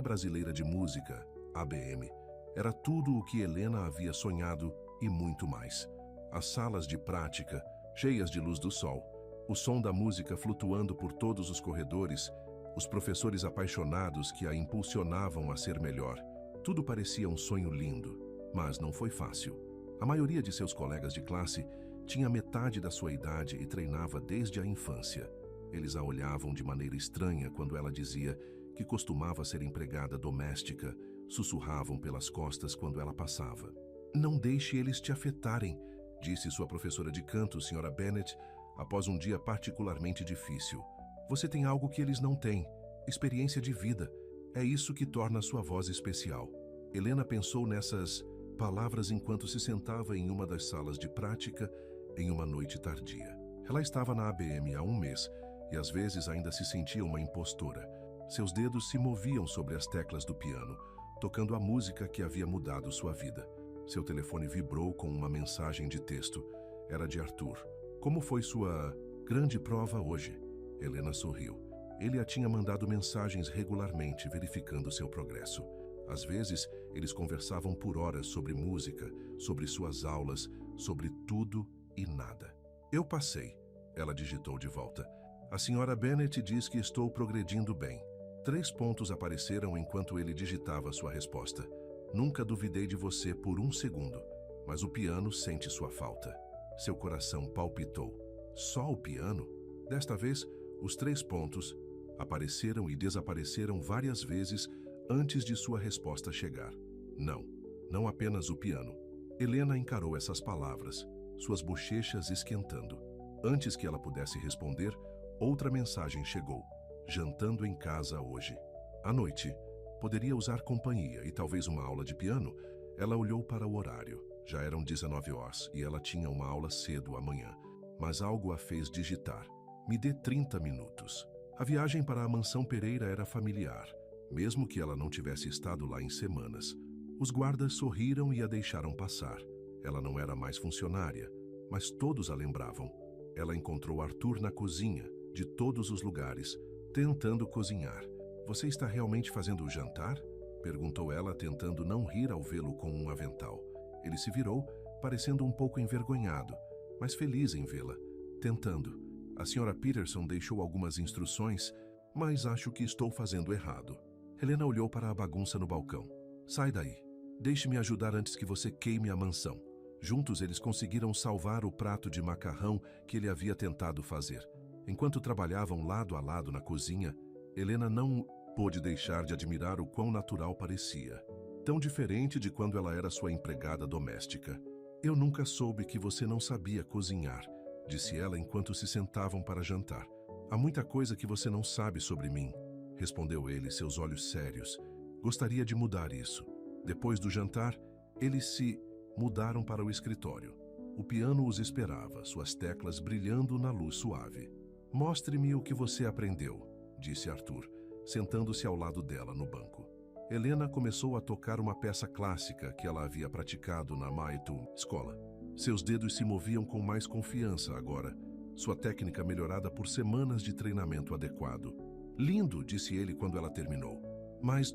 Brasileira de Música, ABM, era tudo o que Helena havia sonhado e muito mais. As salas de prática, cheias de luz do sol, o som da música flutuando por todos os corredores, os professores apaixonados que a impulsionavam a ser melhor. Tudo parecia um sonho lindo, mas não foi fácil. A maioria de seus colegas de classe tinha metade da sua idade e treinava desde a infância. Eles a olhavam de maneira estranha quando ela dizia que costumava ser empregada doméstica, sussurravam pelas costas quando ela passava. Não deixe eles te afetarem, disse sua professora de canto, Sra. Bennet, após um dia particularmente difícil. Você tem algo que eles não têm, experiência de vida. É isso que torna sua voz especial. Helena pensou nessas palavras enquanto se sentava em uma das salas de prática em uma noite tardia. Ela estava na ABM há um mês e às vezes ainda se sentia uma impostora. Seus dedos se moviam sobre as teclas do piano, tocando a música que havia mudado sua vida. Seu telefone vibrou com uma mensagem de texto. Era de Arthur. Como foi sua grande prova hoje? Helena sorriu. Ele a tinha mandado mensagens regularmente, verificando seu progresso. Às vezes, eles conversavam por horas sobre música, sobre suas aulas, sobre tudo e nada. Eu passei, ela digitou de volta. A Sra. Bennet diz que estou progredindo bem. 3 pontos apareceram enquanto ele digitava sua resposta. Nunca duvidei de você por um segundo, mas o piano sente sua falta. Seu coração palpitou. Só o piano? Desta vez, os 3 pontos apareceram e desapareceram várias vezes antes de sua resposta chegar. Não, não apenas o piano. Helena encarou essas palavras, suas bochechas esquentando. Antes que ela pudesse responder, outra mensagem chegou. Jantando em casa hoje. À noite, poderia usar companhia e talvez uma aula de piano. Ela olhou para o horário. Já eram 19 horas e ela tinha uma aula cedo amanhã. Mas algo a fez digitar. Me dê 30 minutos. A viagem para a mansão Pereira era familiar. mesmo que ela não tivesse estado lá em semanas. Os guardas sorriram e a deixaram passar. Ela não era mais funcionária, mas todos a lembravam. Ela encontrou Arthur na cozinha, de todos os lugares, tentando cozinhar. "Você está realmente fazendo o jantar?" perguntou ela, tentando não rir ao vê-lo com um avental. Ele se virou, parecendo um pouco envergonhado, mas feliz em vê-la, tentando. "A senhora Peterson deixou algumas instruções, mas acho que estou fazendo errado." Helena olhou para a bagunça no balcão. "Sai daí. Deixe-me ajudar antes que você queime a mansão." Juntos eles conseguiram salvar o prato de macarrão que ele havia tentado fazer. Enquanto trabalhavam lado a lado na cozinha, Helena não pôde deixar de admirar o quão natural parecia. Tão diferente de quando ela era sua empregada doméstica. "Eu nunca soube que você não sabia cozinhar", disse ela enquanto se sentavam para jantar. "Há muita coisa que você não sabe sobre mim", respondeu ele, seus olhos sérios. "Gostaria de mudar isso." Depois do jantar, eles se mudaram para o escritório. O piano os esperava, suas teclas brilhando na luz suave. "Mostre-me o que você aprendeu", disse Arthur, sentando-se ao lado dela no banco. Helena começou a tocar uma peça clássica que ela havia praticado na Maitu escola. Seus dedos se moviam com mais confiança agora, sua técnica melhorada por semanas de treinamento adequado. "Lindo", disse ele quando ela terminou. Mas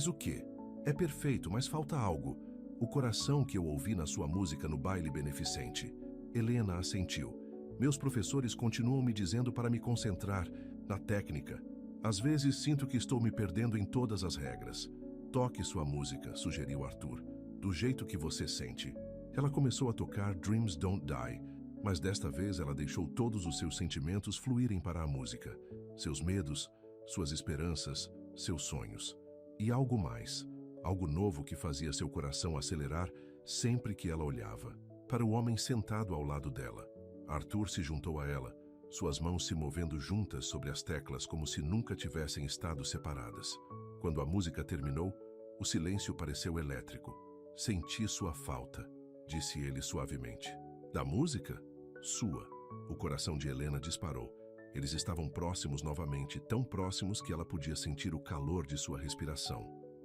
o quê? "É perfeito, mas falta algo. O coração que eu ouvi na sua música no baile beneficente." Helena assentiu. "Meus professores continuam me dizendo para me concentrar na técnica. Às vezes sinto que estou me perdendo em todas as regras." "Toque sua música", sugeriu Arthur, "do jeito que você sente." Ela começou a tocar Dreams Don't Die, mas desta vez ela deixou todos os seus sentimentos fluírem para a música. Seus medos, suas esperanças, seus sonhos. E algo mais. Algo novo que fazia seu coração acelerar sempre que ela olhava para o homem sentado ao lado dela. Arthur se juntou a ela, suas mãos se movendo juntas sobre as teclas como se nunca tivessem estado separadas. Quando a música terminou, o silêncio pareceu elétrico. "Senti sua falta", disse ele suavemente. "Da música?" "Sua." O coração de Helena disparou. Eles estavam próximos novamente, tão próximos que ela podia sentir o calor de sua respiração.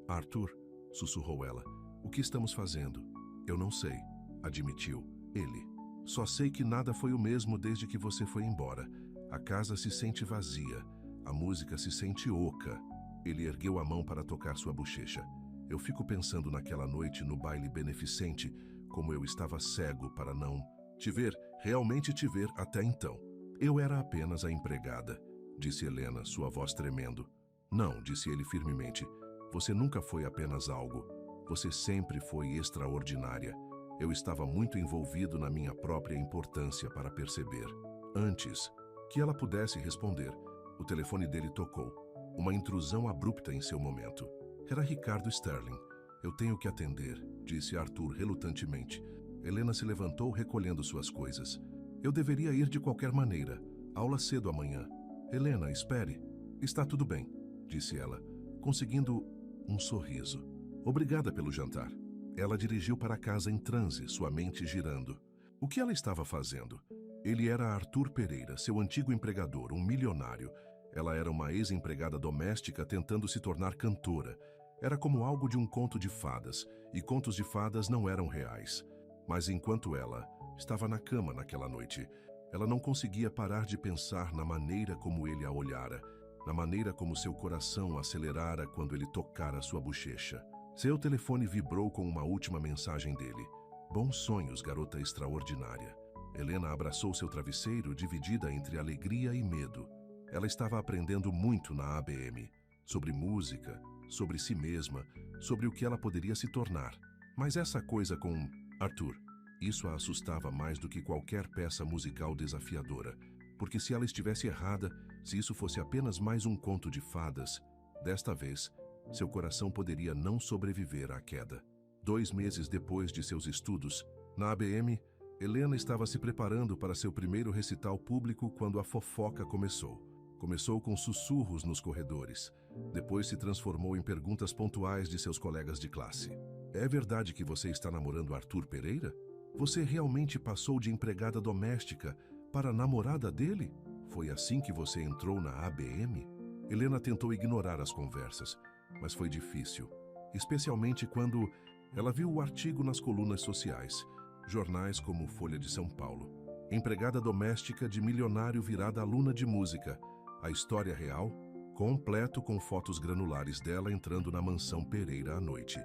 "Arthur", sussurrou ela, "o que estamos fazendo?" "Eu não sei", admitiu ele. "Só sei que nada foi o mesmo desde que você foi embora. A casa se sente vazia, a música se sente oca." Ele ergueu a mão para tocar sua bochecha. "Eu fico pensando naquela noite no baile beneficente, como eu estava cego para não te ver, realmente te ver até então." "Eu era apenas a empregada", disse Helena, sua voz tremendo. "Não", disse ele firmemente. "Você nunca foi apenas algo. Você sempre foi extraordinária. Eu estava muito envolvido na minha própria importância para perceber." Antes que ela pudesse responder, o telefone dele tocou. Uma intrusão abrupta em seu momento. Era Ricardo Sterling. "Eu tenho que atender", disse Arthur relutantemente. Helena se levantou, recolhendo suas coisas. "Eu deveria ir de qualquer maneira. Aula cedo amanhã." "Helena, espere." "Está tudo bem", disse ela, conseguindo um sorriso. "Obrigada pelo jantar." Ela dirigiu para casa em transe, sua mente girando. O que ela estava fazendo? Ele era Arthur Pereira, seu antigo empregador, um milionário. Ela era uma ex-empregada doméstica tentando se tornar cantora. Era como algo de um conto de fadas, e contos de fadas não eram reais. Mas enquanto ela estava na cama naquela noite, ela não conseguia parar de pensar na maneira como ele a olhara, na maneira como seu coração acelerara quando ele tocara sua bochecha. Seu telefone vibrou com uma última mensagem dele. "Bons sonhos, garota extraordinária." Helena abraçou seu travesseiro, dividida entre alegria e medo. Ela estava aprendendo muito na ABM, sobre música, sobre si mesma, sobre o que ela poderia se tornar. Mas essa coisa com Arthur, isso a assustava mais do que qualquer peça musical desafiadora, porque se ela estivesse errada, se isso fosse apenas mais um conto de fadas, desta vez, seu coração poderia não sobreviver à queda. 2 meses depois de seus estudos, na ABM, Helena estava se preparando para seu primeiro recital público quando a fofoca começou. Começou com sussurros nos corredores. Depois se transformou em perguntas pontuais de seus colegas de classe. "É verdade que você está namorando Arthur Pereira? Você realmente passou de empregada doméstica para namorada dele? Foi assim que você entrou na ABM?" Helena tentou ignorar as conversas. mas foi difícil, especialmente quando ela viu o artigo nas colunas sociais, jornais como Folha de São Paulo. Empregada doméstica de milionário virada aluna de música. A história real, completo com fotos granulares dela entrando na mansão Pereira à noite.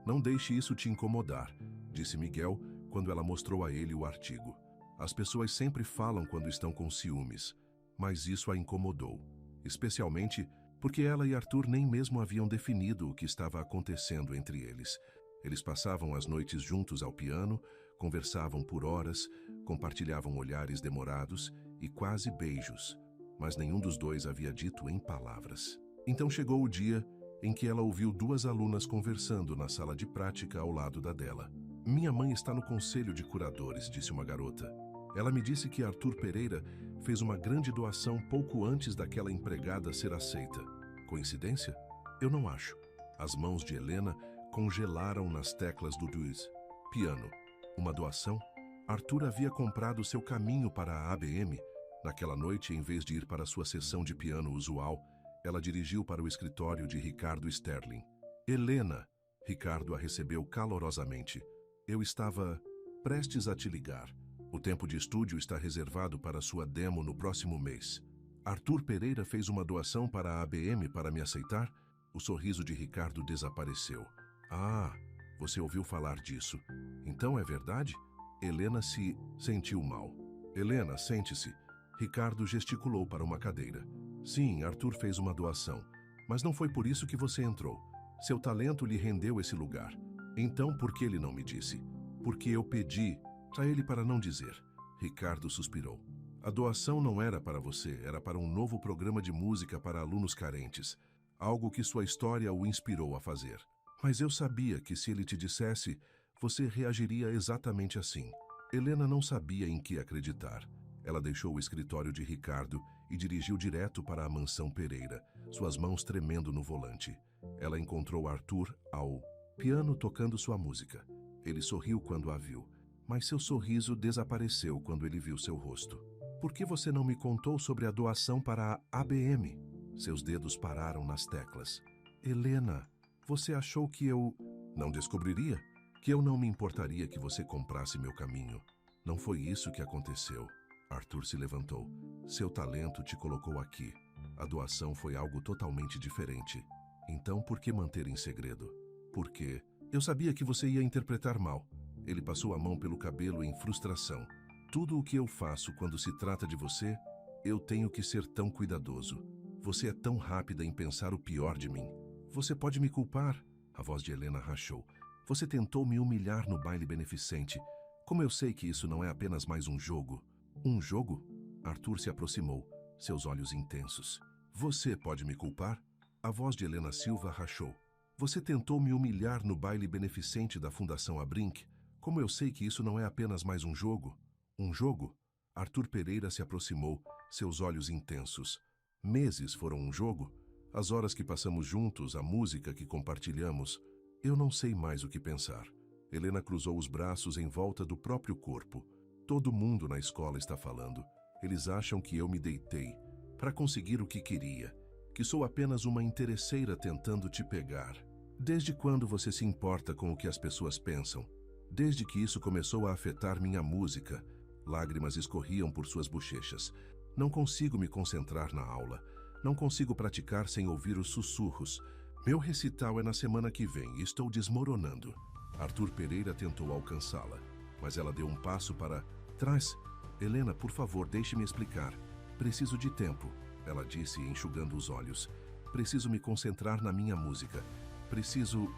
Não deixe isso te incomodar, disse Miguel quando ela mostrou a ele o artigo. As pessoas sempre falam quando estão com ciúmes, mas isso a incomodou, especialmente porque ela e Arthur nem mesmo haviam definido o que estava acontecendo entre eles. Eles passavam as noites juntos ao piano, conversavam por horas, compartilhavam olhares demorados e quase beijos, mas nenhum dos dois havia dito em palavras. Então chegou o dia em que ela ouviu duas alunas conversando na sala de prática ao lado da dela. Minha mãe está no conselho de curadores, disse uma garota. Ela me disse que Arthur Pereira fez uma grande doação pouco antes daquela empregada ser aceita. Coincidência? Eu não acho. As mãos de Helena congelaram nas teclas do Duis. Piano. Uma doação? Arthur havia comprado seu caminho para a ABM. Naquela noite, em vez de ir para sua sessão de piano usual, ela dirigiu para o escritório de Ricardo Sterling. Helena, Ricardo a recebeu calorosamente. Eu estava prestes a te ligar. O tempo de estúdio está reservado para sua demo no próximo mês. Arthur Pereira fez uma doação para a ABM para me aceitar? O sorriso de Ricardo desapareceu. Ah, você ouviu falar disso. Então é verdade? Helena se sentiu mal. Helena, sente-se. Ricardo gesticulou para uma cadeira. Sim, Arthur fez uma doação, mas não foi por isso que você entrou. Seu talento lhe rendeu esse lugar. Então por que ele não me disse? Porque eu pedi a ele para não dizer. Ricardo suspirou. A doação não era para você, era para um novo programa de música para alunos carentes. Algo que sua história o inspirou a fazer. Mas eu sabia que se ele te dissesse, você reagiria exatamente assim. Helena não sabia em que acreditar. Ela deixou o escritório de Ricardo e dirigiu direto para a mansão Pereira, suas mãos tremendo no volante. Ela encontrou Arthur ao piano tocando sua música. Ele sorriu quando a viu, mas seu sorriso desapareceu quando ele viu seu rosto. Por que você não me contou sobre a doação para a ABM? Seus dedos pararam nas teclas. Helena, você achou que eu não descobriria? Que eu não me importaria que você comprasse meu caminho? Não foi isso que aconteceu. Arthur se levantou. Seu talento te colocou aqui. A doação foi algo totalmente diferente. Então por que manter em segredo? Porque eu sabia que você ia interpretar mal. Ele passou a mão pelo cabelo em frustração. Tudo o que eu faço quando se trata de você, eu tenho que ser tão cuidadoso. Você é tão rápida em pensar o pior de mim. Você pode me culpar? A voz de Helena rachou. Você tentou me humilhar no baile beneficente. Como eu sei que isso não é apenas mais um jogo? Um jogo? Arthur se aproximou, seus olhos intensos. Você pode me culpar? A voz de Helena Silva rachou. Você tentou me humilhar no baile beneficente da Fundação Abrinq? Como eu sei que isso não é apenas mais um jogo? Um jogo? Arthur Pereira se aproximou, seus olhos intensos. Meses foram um jogo? As horas que passamos juntos, a música que compartilhamos. Eu não sei mais o que pensar. Helena cruzou os braços em volta do próprio corpo. Todo mundo na escola está falando. Eles acham que eu me deitei para conseguir o que queria, que sou apenas uma interesseira tentando te pegar. Desde quando você se importa com o que as pessoas pensam? Desde que isso começou a afetar minha música. Lágrimas escorriam por suas bochechas. Não consigo me concentrar na aula. Não consigo praticar sem ouvir os sussurros. Meu recital é na semana que vem e estou desmoronando. Arthur Pereira tentou alcançá-la, mas ela deu um passo para trás. Helena, por favor, deixe-me explicar. Preciso de tempo, ela disse, enxugando os olhos. Preciso me concentrar na minha música. Preciso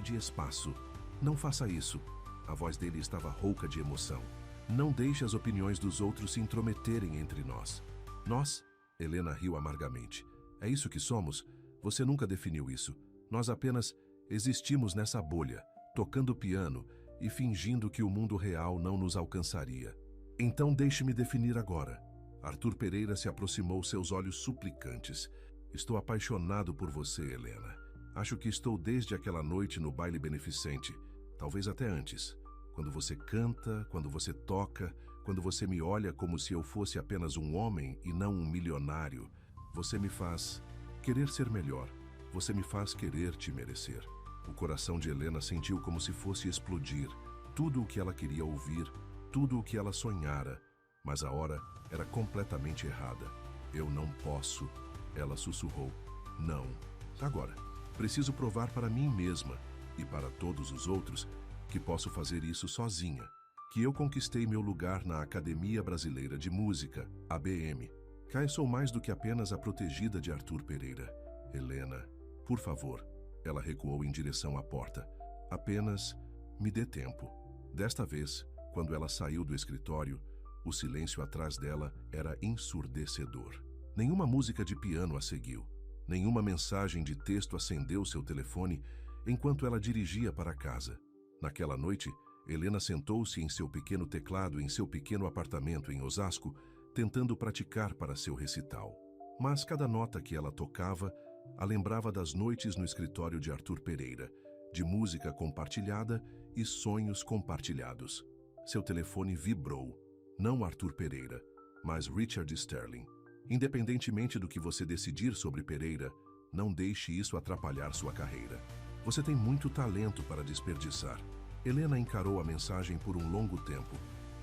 de espaço. Não faça isso. A voz dele estava rouca de emoção. Não deixe as opiniões dos outros se intrometerem entre nós. Nós? Helena riu amargamente. É isso que somos? Você nunca definiu isso. Nós apenas existimos nessa bolha, tocando piano e fingindo que o mundo real não nos alcançaria. Então deixe-me definir agora. Arthur Pereira se aproximou, seus olhos suplicantes. Estou apaixonado por você, Helena. Acho que estou desde aquela noite no baile beneficente, talvez até antes. Quando você canta, quando você toca, quando você me olha como se eu fosse apenas um homem e não um milionário, você me faz querer ser melhor. Você me faz querer te merecer. O coração de Helena sentiu como se fosse explodir. Tudo o que ela queria ouvir, tudo o que ela sonhara, mas a hora era completamente errada. Eu não posso, ela sussurrou. Não. Agora, preciso provar para mim mesma e para todos os outros que posso fazer isso sozinha, que eu conquistei meu lugar na Academia Brasileira de Música, ABM. Cá sou mais do que apenas a protegida de Arthur Pereira. Helena, por favor. Ela recuou em direção à porta. Apenas me dê tempo. Desta vez, quando ela saiu do escritório, o silêncio atrás dela era ensurdecedor. Nenhuma música de piano a seguiu. Nenhuma mensagem de texto acendeu seu telefone enquanto ela dirigia para casa. Naquela noite, Helena sentou-se em seu pequeno teclado em seu pequeno apartamento em Osasco, tentando praticar para seu recital. Mas cada nota que ela tocava a lembrava das noites no escritório de Arthur Pereira, de música compartilhada e sonhos compartilhados. Seu telefone vibrou. Não Arthur Pereira, mas Richard Sterling. Independentemente do que você decidir sobre Pereira, não deixe isso atrapalhar sua carreira. Você tem muito talento para desperdiçar. Helena encarou a mensagem por um longo tempo.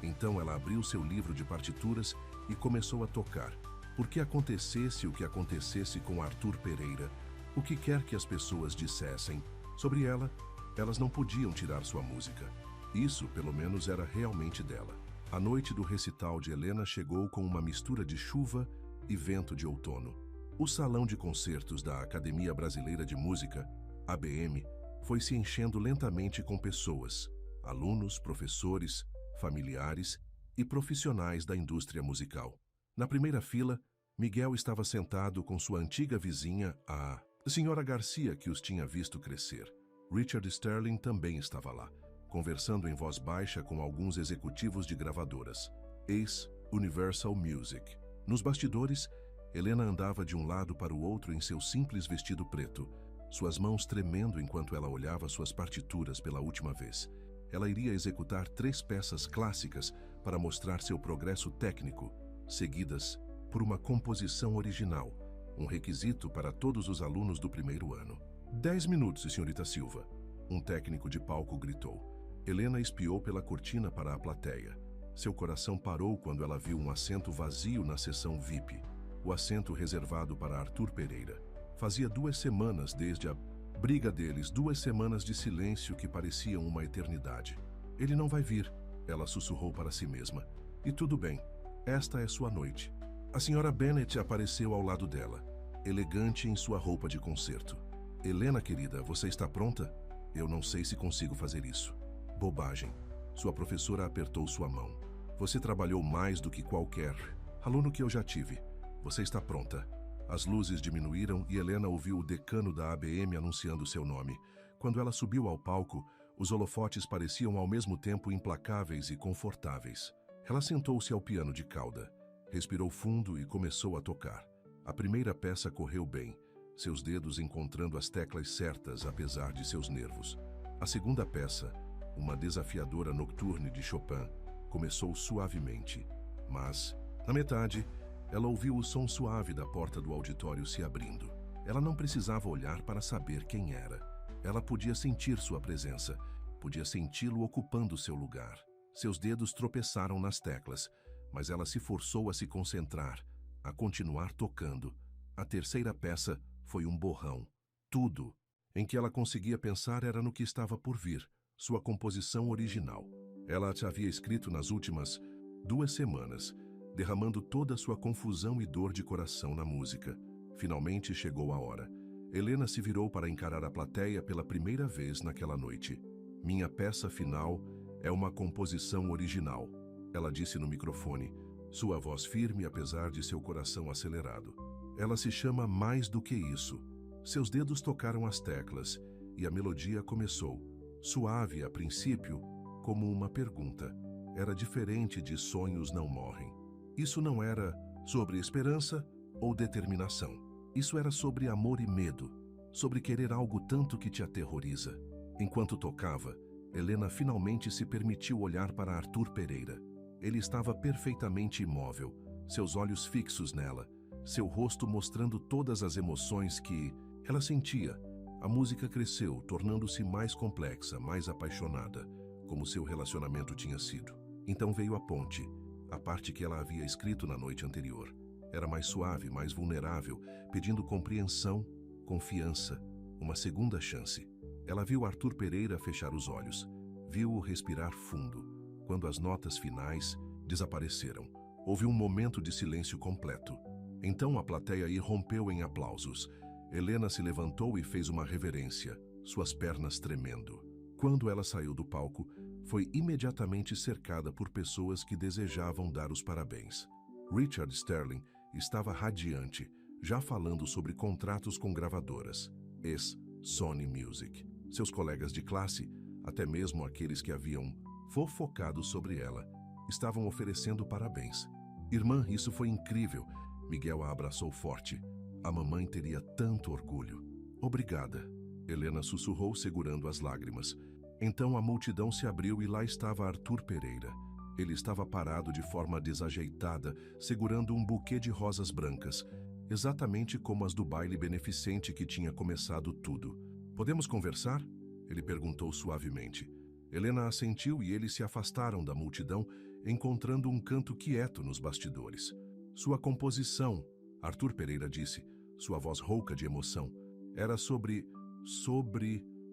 Então ela abriu seu livro de partituras e começou a tocar. Porque acontecesse o que acontecesse com Arthur Pereira, o que quer que as pessoas dissessem sobre ela, elas não podiam tirar sua música. Isso, pelo menos, era realmente dela. A noite do recital de Helena chegou com uma mistura de chuva e vento de outono. O salão de concertos da Academia Brasileira de Música, ABM, foi se enchendo lentamente com pessoas, alunos, professores, familiares e profissionais da indústria musical. Na primeira fila, Miguel estava sentado com sua antiga vizinha, a Senhora Garcia, que os tinha visto crescer. Richard Sterling também estava lá, conversando em voz baixa com alguns executivos de gravadoras, ex-Universal Music. Nos bastidores, Helena andava de um lado para o outro em seu simples vestido preto, suas mãos tremendo enquanto ela olhava suas partituras pela última vez. Ela iria executar 3 peças clássicas para mostrar seu progresso técnico, seguidas por uma composição original, um requisito para todos os alunos do primeiro ano. 10 minutos, senhorita Silva, um técnico de palco gritou. Helena espiou pela cortina para a plateia. Seu coração parou quando ela viu um assento vazio na seção VIP, o assento reservado para Arthur Pereira. Fazia 2 semanas desde a briga deles, 2 semanas de silêncio que pareciam uma eternidade. Ele não vai vir, ela sussurrou para si mesma. E tudo bem, esta é sua noite. A senhora Bennett apareceu ao lado dela, elegante em sua roupa de concerto. Helena, querida, você está pronta? Eu não sei se consigo fazer isso. Bobagem. Sua professora apertou sua mão. Você trabalhou mais do que qualquer aluno que eu já tive. Você está pronta. As luzes diminuíram e Helena ouviu o decano da ABM anunciando seu nome. Quando ela subiu ao palco, os holofotes pareciam ao mesmo tempo implacáveis e confortáveis. Ela sentou-se ao piano de cauda, respirou fundo e começou a tocar. A primeira peça correu bem, seus dedos encontrando as teclas certas apesar de seus nervos. A segunda peça, uma desafiadora nocturne de Chopin, começou suavemente, mas, na metade, ela ouviu o som suave da porta do auditório se abrindo. Ela não precisava olhar para saber quem era. Ela podia sentir sua presença, podia senti-lo ocupando seu lugar. Seus dedos tropeçaram nas teclas, mas ela se forçou a se concentrar, a continuar tocando. A terceira peça foi um borrão. Tudo em que ela conseguia pensar era no que estava por vir, sua composição original. Ela a havia escrito nas últimas 2 semanas, derramando toda a sua confusão e dor de coração na música. Finalmente chegou a hora. Helena se virou para encarar a plateia pela primeira vez naquela noite. Minha peça final é uma composição original, ela disse no microfone, sua voz firme apesar de seu coração acelerado. Ela se chama Mais do que Isso. Seus dedos tocaram as teclas e a melodia começou, suave a princípio, como uma pergunta. Era diferente de Sonhos Não Morrem. Isso não era sobre esperança ou determinação. Isso era sobre amor e medo, sobre querer algo tanto que te aterroriza. Enquanto tocava, Helena finalmente se permitiu olhar para Arthur Pereira. Ele estava perfeitamente imóvel, seus olhos fixos nela, seu rosto mostrando todas as emoções que Ela sentia. A música cresceu, tornando-se mais complexa, mais apaixonada, como seu relacionamento tinha sido. Então veio a ponte, a parte que ela havia escrito na noite anterior. Era mais suave, mais vulnerável, pedindo compreensão, confiança, uma segunda chance. Ela viu Arthur Pereira fechar os olhos, viu-o respirar fundo, quando as notas finais desapareceram. Houve um momento de silêncio completo. Então a plateia irrompeu em aplausos. Helena se levantou e fez uma reverência, suas pernas tremendo. Quando ela saiu do palco, foi imediatamente cercada por pessoas que desejavam dar os parabéns. Richard Sterling estava radiante, já falando sobre contratos com gravadoras, ex-Sony Music. Seus colegas de classe, até mesmo aqueles que haviam fofocado sobre ela, estavam oferecendo parabéns. Irmã, isso foi incrível. Miguel a abraçou forte. A mamãe teria tanto orgulho. Obrigada, Helena sussurrou, segurando as lágrimas. Então a multidão se abriu e lá estava Arthur Pereira. Ele estava parado de forma desajeitada, segurando um buquê de rosas brancas, exatamente como as do baile beneficente que tinha começado tudo. Podemos conversar? Ele perguntou suavemente. Helena assentiu e eles se afastaram da multidão, encontrando um canto quieto nos bastidores. Sua composição, Arthur Pereira disse, sua voz rouca de emoção, era sobre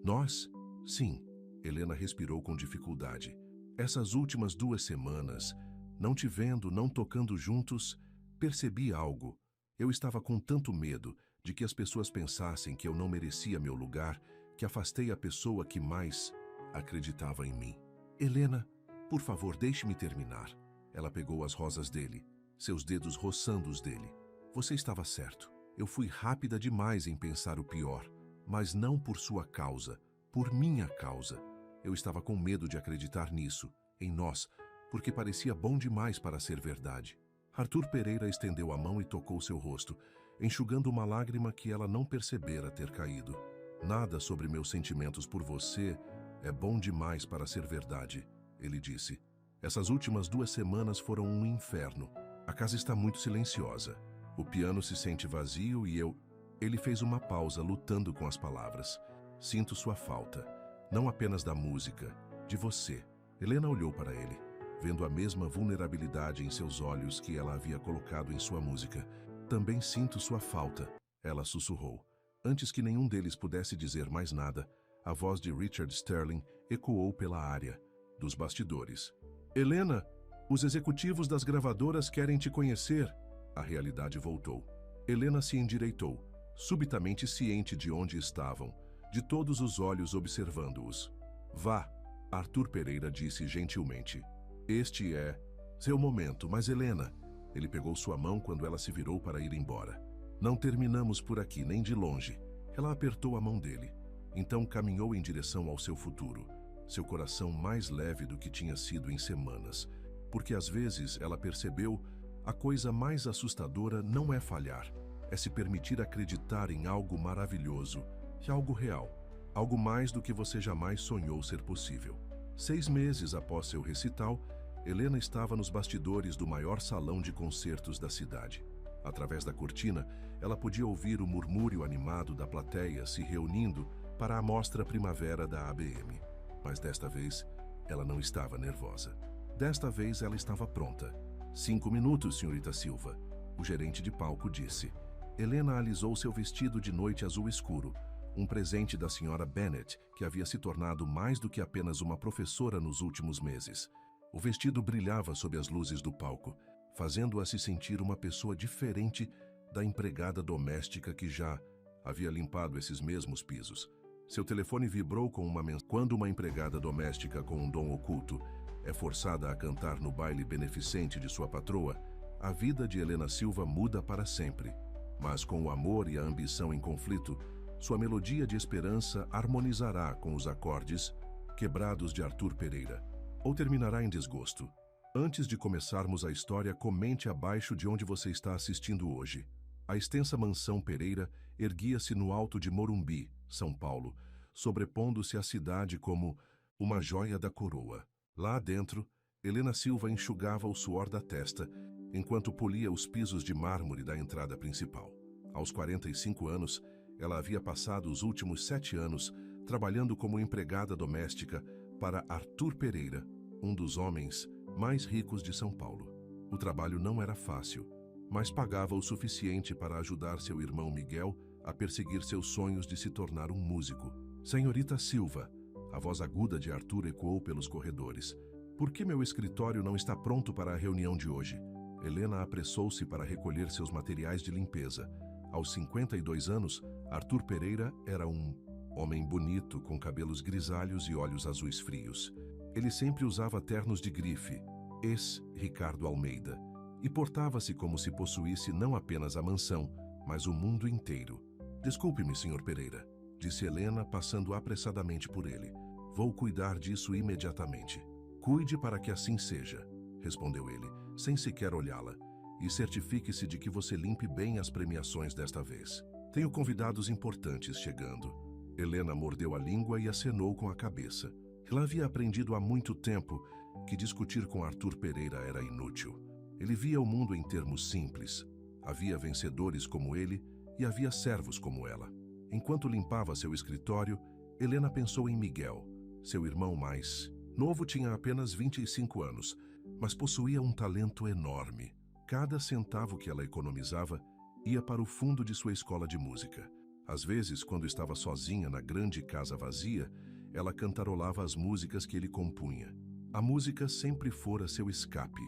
nós? Sim, Helena respirou com dificuldade. Essas últimas 2 semanas, não te vendo, não tocando juntos, percebi algo. Eu estava com tanto medo de que as pessoas pensassem que eu não merecia meu lugar, que afastei a pessoa que mais acreditava em mim. Helena, por favor, deixe-me terminar. Ela pegou as rosas dele, seus dedos roçando os dele. Você estava certo. Eu fui rápida demais em pensar o pior, mas não por sua causa, por minha causa. Eu estava com medo de acreditar nisso, em nós, porque parecia bom demais para ser verdade. Arthur Pereira estendeu a mão e tocou seu rosto, enxugando uma lágrima que ela não percebera ter caído. Nada sobre meus sentimentos por você é bom demais para ser verdade, ele disse. Essas últimas 2 semanas foram um inferno. A casa está muito silenciosa. O piano se sente vazio e eu... Ele fez uma pausa, lutando com as palavras. Sinto sua falta. Não apenas da música, de você. Helena olhou para ele, vendo a mesma vulnerabilidade em seus olhos que ela havia colocado em sua música. Também sinto sua falta, ela sussurrou. Antes que nenhum deles pudesse dizer mais nada, a voz de Richard Sterling ecoou pela área, dos bastidores. Helena, os executivos das gravadoras querem te conhecer. A realidade voltou. Helena se endireitou, subitamente ciente de onde estavam, de todos os olhos observando-os. Vá, Arthur Pereira disse gentilmente. Este é seu momento, mas Helena... Ele pegou sua mão quando ela se virou para ir embora. Não terminamos por aqui, nem de longe. Ela apertou a mão dele. Então caminhou em direção ao seu futuro, seu coração mais leve do que tinha sido em semanas. Porque às vezes ela percebeu, a coisa mais assustadora não é falhar, é se permitir acreditar em algo maravilhoso, e algo real, algo mais do que você jamais sonhou ser possível. 6 meses após seu recital, Helena estava nos bastidores do maior salão de concertos da cidade. Através da cortina, ela podia ouvir o murmúrio animado da plateia se reunindo para a mostra Primavera da ABM. Mas desta vez, ela não estava nervosa. Desta vez, ela estava pronta. 5 minutos, senhorita Silva, o gerente de palco disse. Helena alisou seu vestido de noite azul escuro, um presente da senhora Bennett, que havia se tornado mais do que apenas uma professora nos últimos meses. O vestido brilhava sob as luzes do palco, fazendo-a se sentir uma pessoa diferente da empregada doméstica que já havia limpado esses mesmos pisos. Seu telefone vibrou com uma mensagem. Quando uma empregada doméstica com um dom oculto é forçada a cantar no baile beneficente de sua patroa, a vida de Helena Silva muda para sempre. Mas com o amor e a ambição em conflito, sua melodia de esperança harmonizará com os acordes quebrados de Arthur Pereira, ou terminará em desgosto. Antes de começarmos a história, comente abaixo de onde você está assistindo hoje. A extensa mansão Pereira erguia-se no alto de Morumbi, São Paulo, sobrepondo-se à cidade como uma joia da coroa. Lá dentro, Helena Silva enxugava o suor da testa, enquanto polia os pisos de mármore da entrada principal. Aos 45 anos, Ela havia passado os últimos 7 anos trabalhando como empregada doméstica para Arthur Pereira, um dos homens mais ricos de São Paulo. O trabalho não era fácil, mas pagava o suficiente para ajudar seu irmão Miguel a perseguir seus sonhos de se tornar um músico. Senhorita Silva, a voz aguda de Arthur ecoou pelos corredores. Por que meu escritório não está pronto para a reunião de hoje? Helena apressou-se para recolher seus materiais de limpeza. Aos 52 anos, Arthur Pereira era um homem bonito, com cabelos grisalhos e olhos azuis frios. Ele sempre usava ternos de grife, ex-Ricardo Almeida, e portava-se como se possuísse não apenas a mansão, mas o mundo inteiro. Desculpe-me, Sr. Pereira, disse Helena, passando apressadamente por ele. Vou cuidar disso imediatamente. Cuide para que assim seja, respondeu ele, sem sequer olhá-la, e certifique-se de que você limpe bem as premiações desta vez. Tenho convidados importantes chegando. Helena mordeu a língua e acenou com a cabeça. Ela havia aprendido há muito tempo que discutir com Arthur Pereira era inútil. Ele via o mundo em termos simples. Havia vencedores como ele e havia servos como ela. Enquanto limpava seu escritório, Helena pensou em Miguel. Seu irmão mais novo tinha apenas 25 anos, mas possuía um talento enorme. Cada centavo que ela economizava ia para o fundo de sua escola de música. Às vezes, quando estava sozinha na grande casa vazia, ela cantarolava as músicas que ele compunha. A música sempre fora seu escape,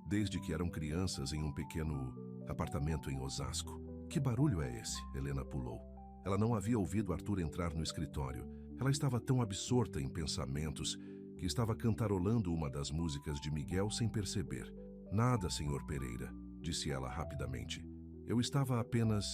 desde que eram crianças em um pequeno apartamento em Osasco. Que barulho é esse? Helena pulou. Ela não havia ouvido Arthur entrar no escritório. Ela estava tão absorta em pensamentos que estava cantarolando uma das músicas de Miguel sem perceber. Nada, Sr. Pereira, disse ela rapidamente. Eu estava apenas...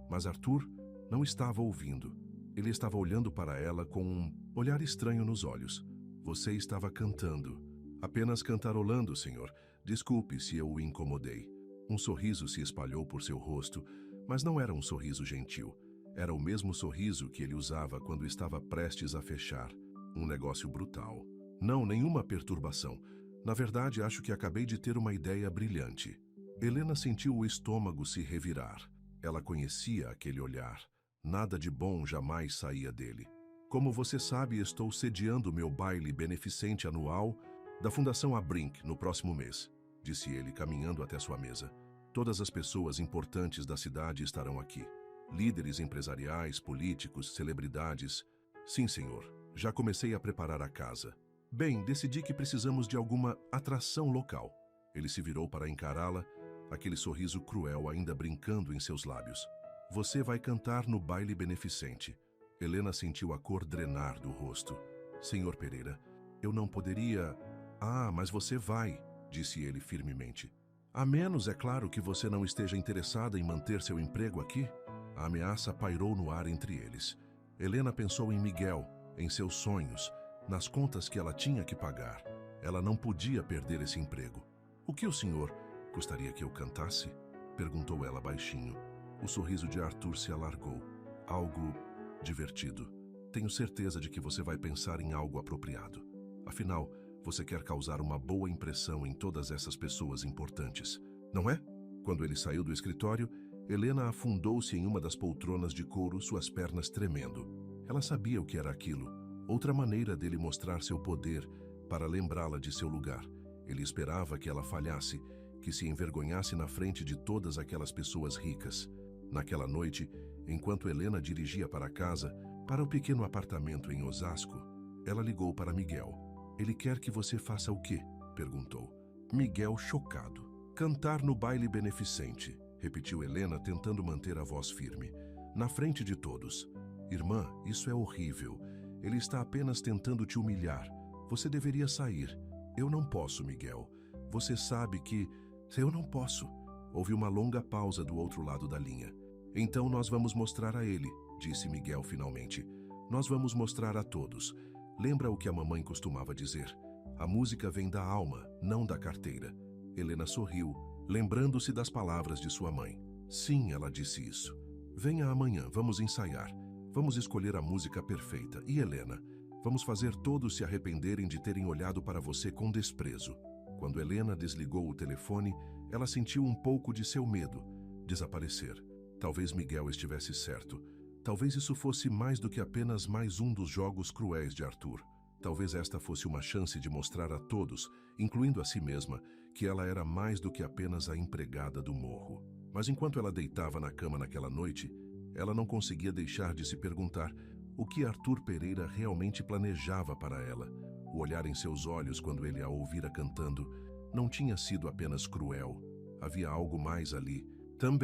Mas Arthur não estava ouvindo. Ele estava olhando para ela com um olhar estranho nos olhos. Você estava cantando. Apenas cantarolando, senhor. Desculpe se eu o incomodei. Um sorriso se espalhou por seu rosto, mas não era um sorriso gentil. Era o mesmo sorriso que ele usava quando estava prestes a fechar. Um negócio brutal. Não, nenhuma perturbação. Na verdade, acho que acabei de ter uma ideia brilhante. Helena sentiu o estômago se revirar. Ela conhecia aquele olhar. Nada de bom jamais saía dele. Como você sabe, estou sediando meu baile beneficente anual da Fundação Abrinq no próximo mês, disse ele, caminhando até sua mesa. Todas as pessoas importantes da cidade estarão aqui. Líderes empresariais, políticos, celebridades. Sim, senhor. Já comecei a preparar a casa. Bem, decidi que precisamos de alguma atração local. Ele se virou para encará-la, aquele sorriso cruel ainda brincando em seus lábios. Você vai cantar no baile beneficente. Helena sentiu a cor drenar do rosto. Senhor Pereira, eu não poderia... Ah, mas você vai, disse ele firmemente. A menos, é claro, que você não esteja interessada em manter seu emprego aqui. A ameaça pairou no ar entre eles. Helena pensou em Miguel, em seus sonhos, nas contas que ela tinha que pagar. Ela não podia perder esse emprego. O que o senhor gostaria que eu cantasse? Perguntou ela baixinho. O sorriso de Arthur se alargou. Algo divertido. Tenho certeza de que você vai pensar em algo apropriado. Afinal, você quer causar uma boa impressão em todas essas pessoas importantes, não é? Quando ele saiu do escritório, Helena afundou-se em uma das poltronas de couro, suas pernas tremendo. Ela sabia o que era aquilo. Outra maneira dele mostrar seu poder para lembrá-la de seu lugar. Ele esperava que ela falhasse, que se envergonhasse na frente de todas aquelas pessoas ricas. Naquela noite, enquanto Helena dirigia para casa, para o pequeno apartamento em Osasco, ela ligou para Miguel. Ele quer que você faça o quê? Perguntou. Miguel, chocado. Cantar no baile beneficente, repetiu Helena, tentando manter a voz firme. Na frente de todos. Irmã, isso é horrível. Ele está apenas tentando te humilhar. Você deveria sair. Eu não posso, Miguel. Você sabe que... Eu não posso. Houve uma longa pausa do outro lado da linha. Então nós vamos mostrar a ele, disse Miguel finalmente. Nós vamos mostrar a todos. Lembra o que a mamãe costumava dizer? A música vem da alma, não da carteira. Helena sorriu, lembrando-se das palavras de sua mãe. Sim, ela disse isso. Venha amanhã, vamos ensaiar. Vamos escolher a música perfeita. E Helena, vamos fazer todos se arrependerem de terem olhado para você com desprezo. Quando Helena desligou o telefone, ela sentiu um pouco de seu medo desaparecer. Talvez Miguel estivesse certo. Talvez isso fosse mais do que apenas mais um dos jogos cruéis de Arthur. Talvez esta fosse uma chance de mostrar a todos, incluindo a si mesma, que ela era mais do que apenas a empregada do morro. Mas enquanto ela deitava na cama naquela noite, ela não conseguia deixar de se perguntar o que Arthur Pereira realmente planejava para ela. O olhar em seus olhos quando ele a ouvira cantando não tinha sido apenas cruel. Havia algo mais ali,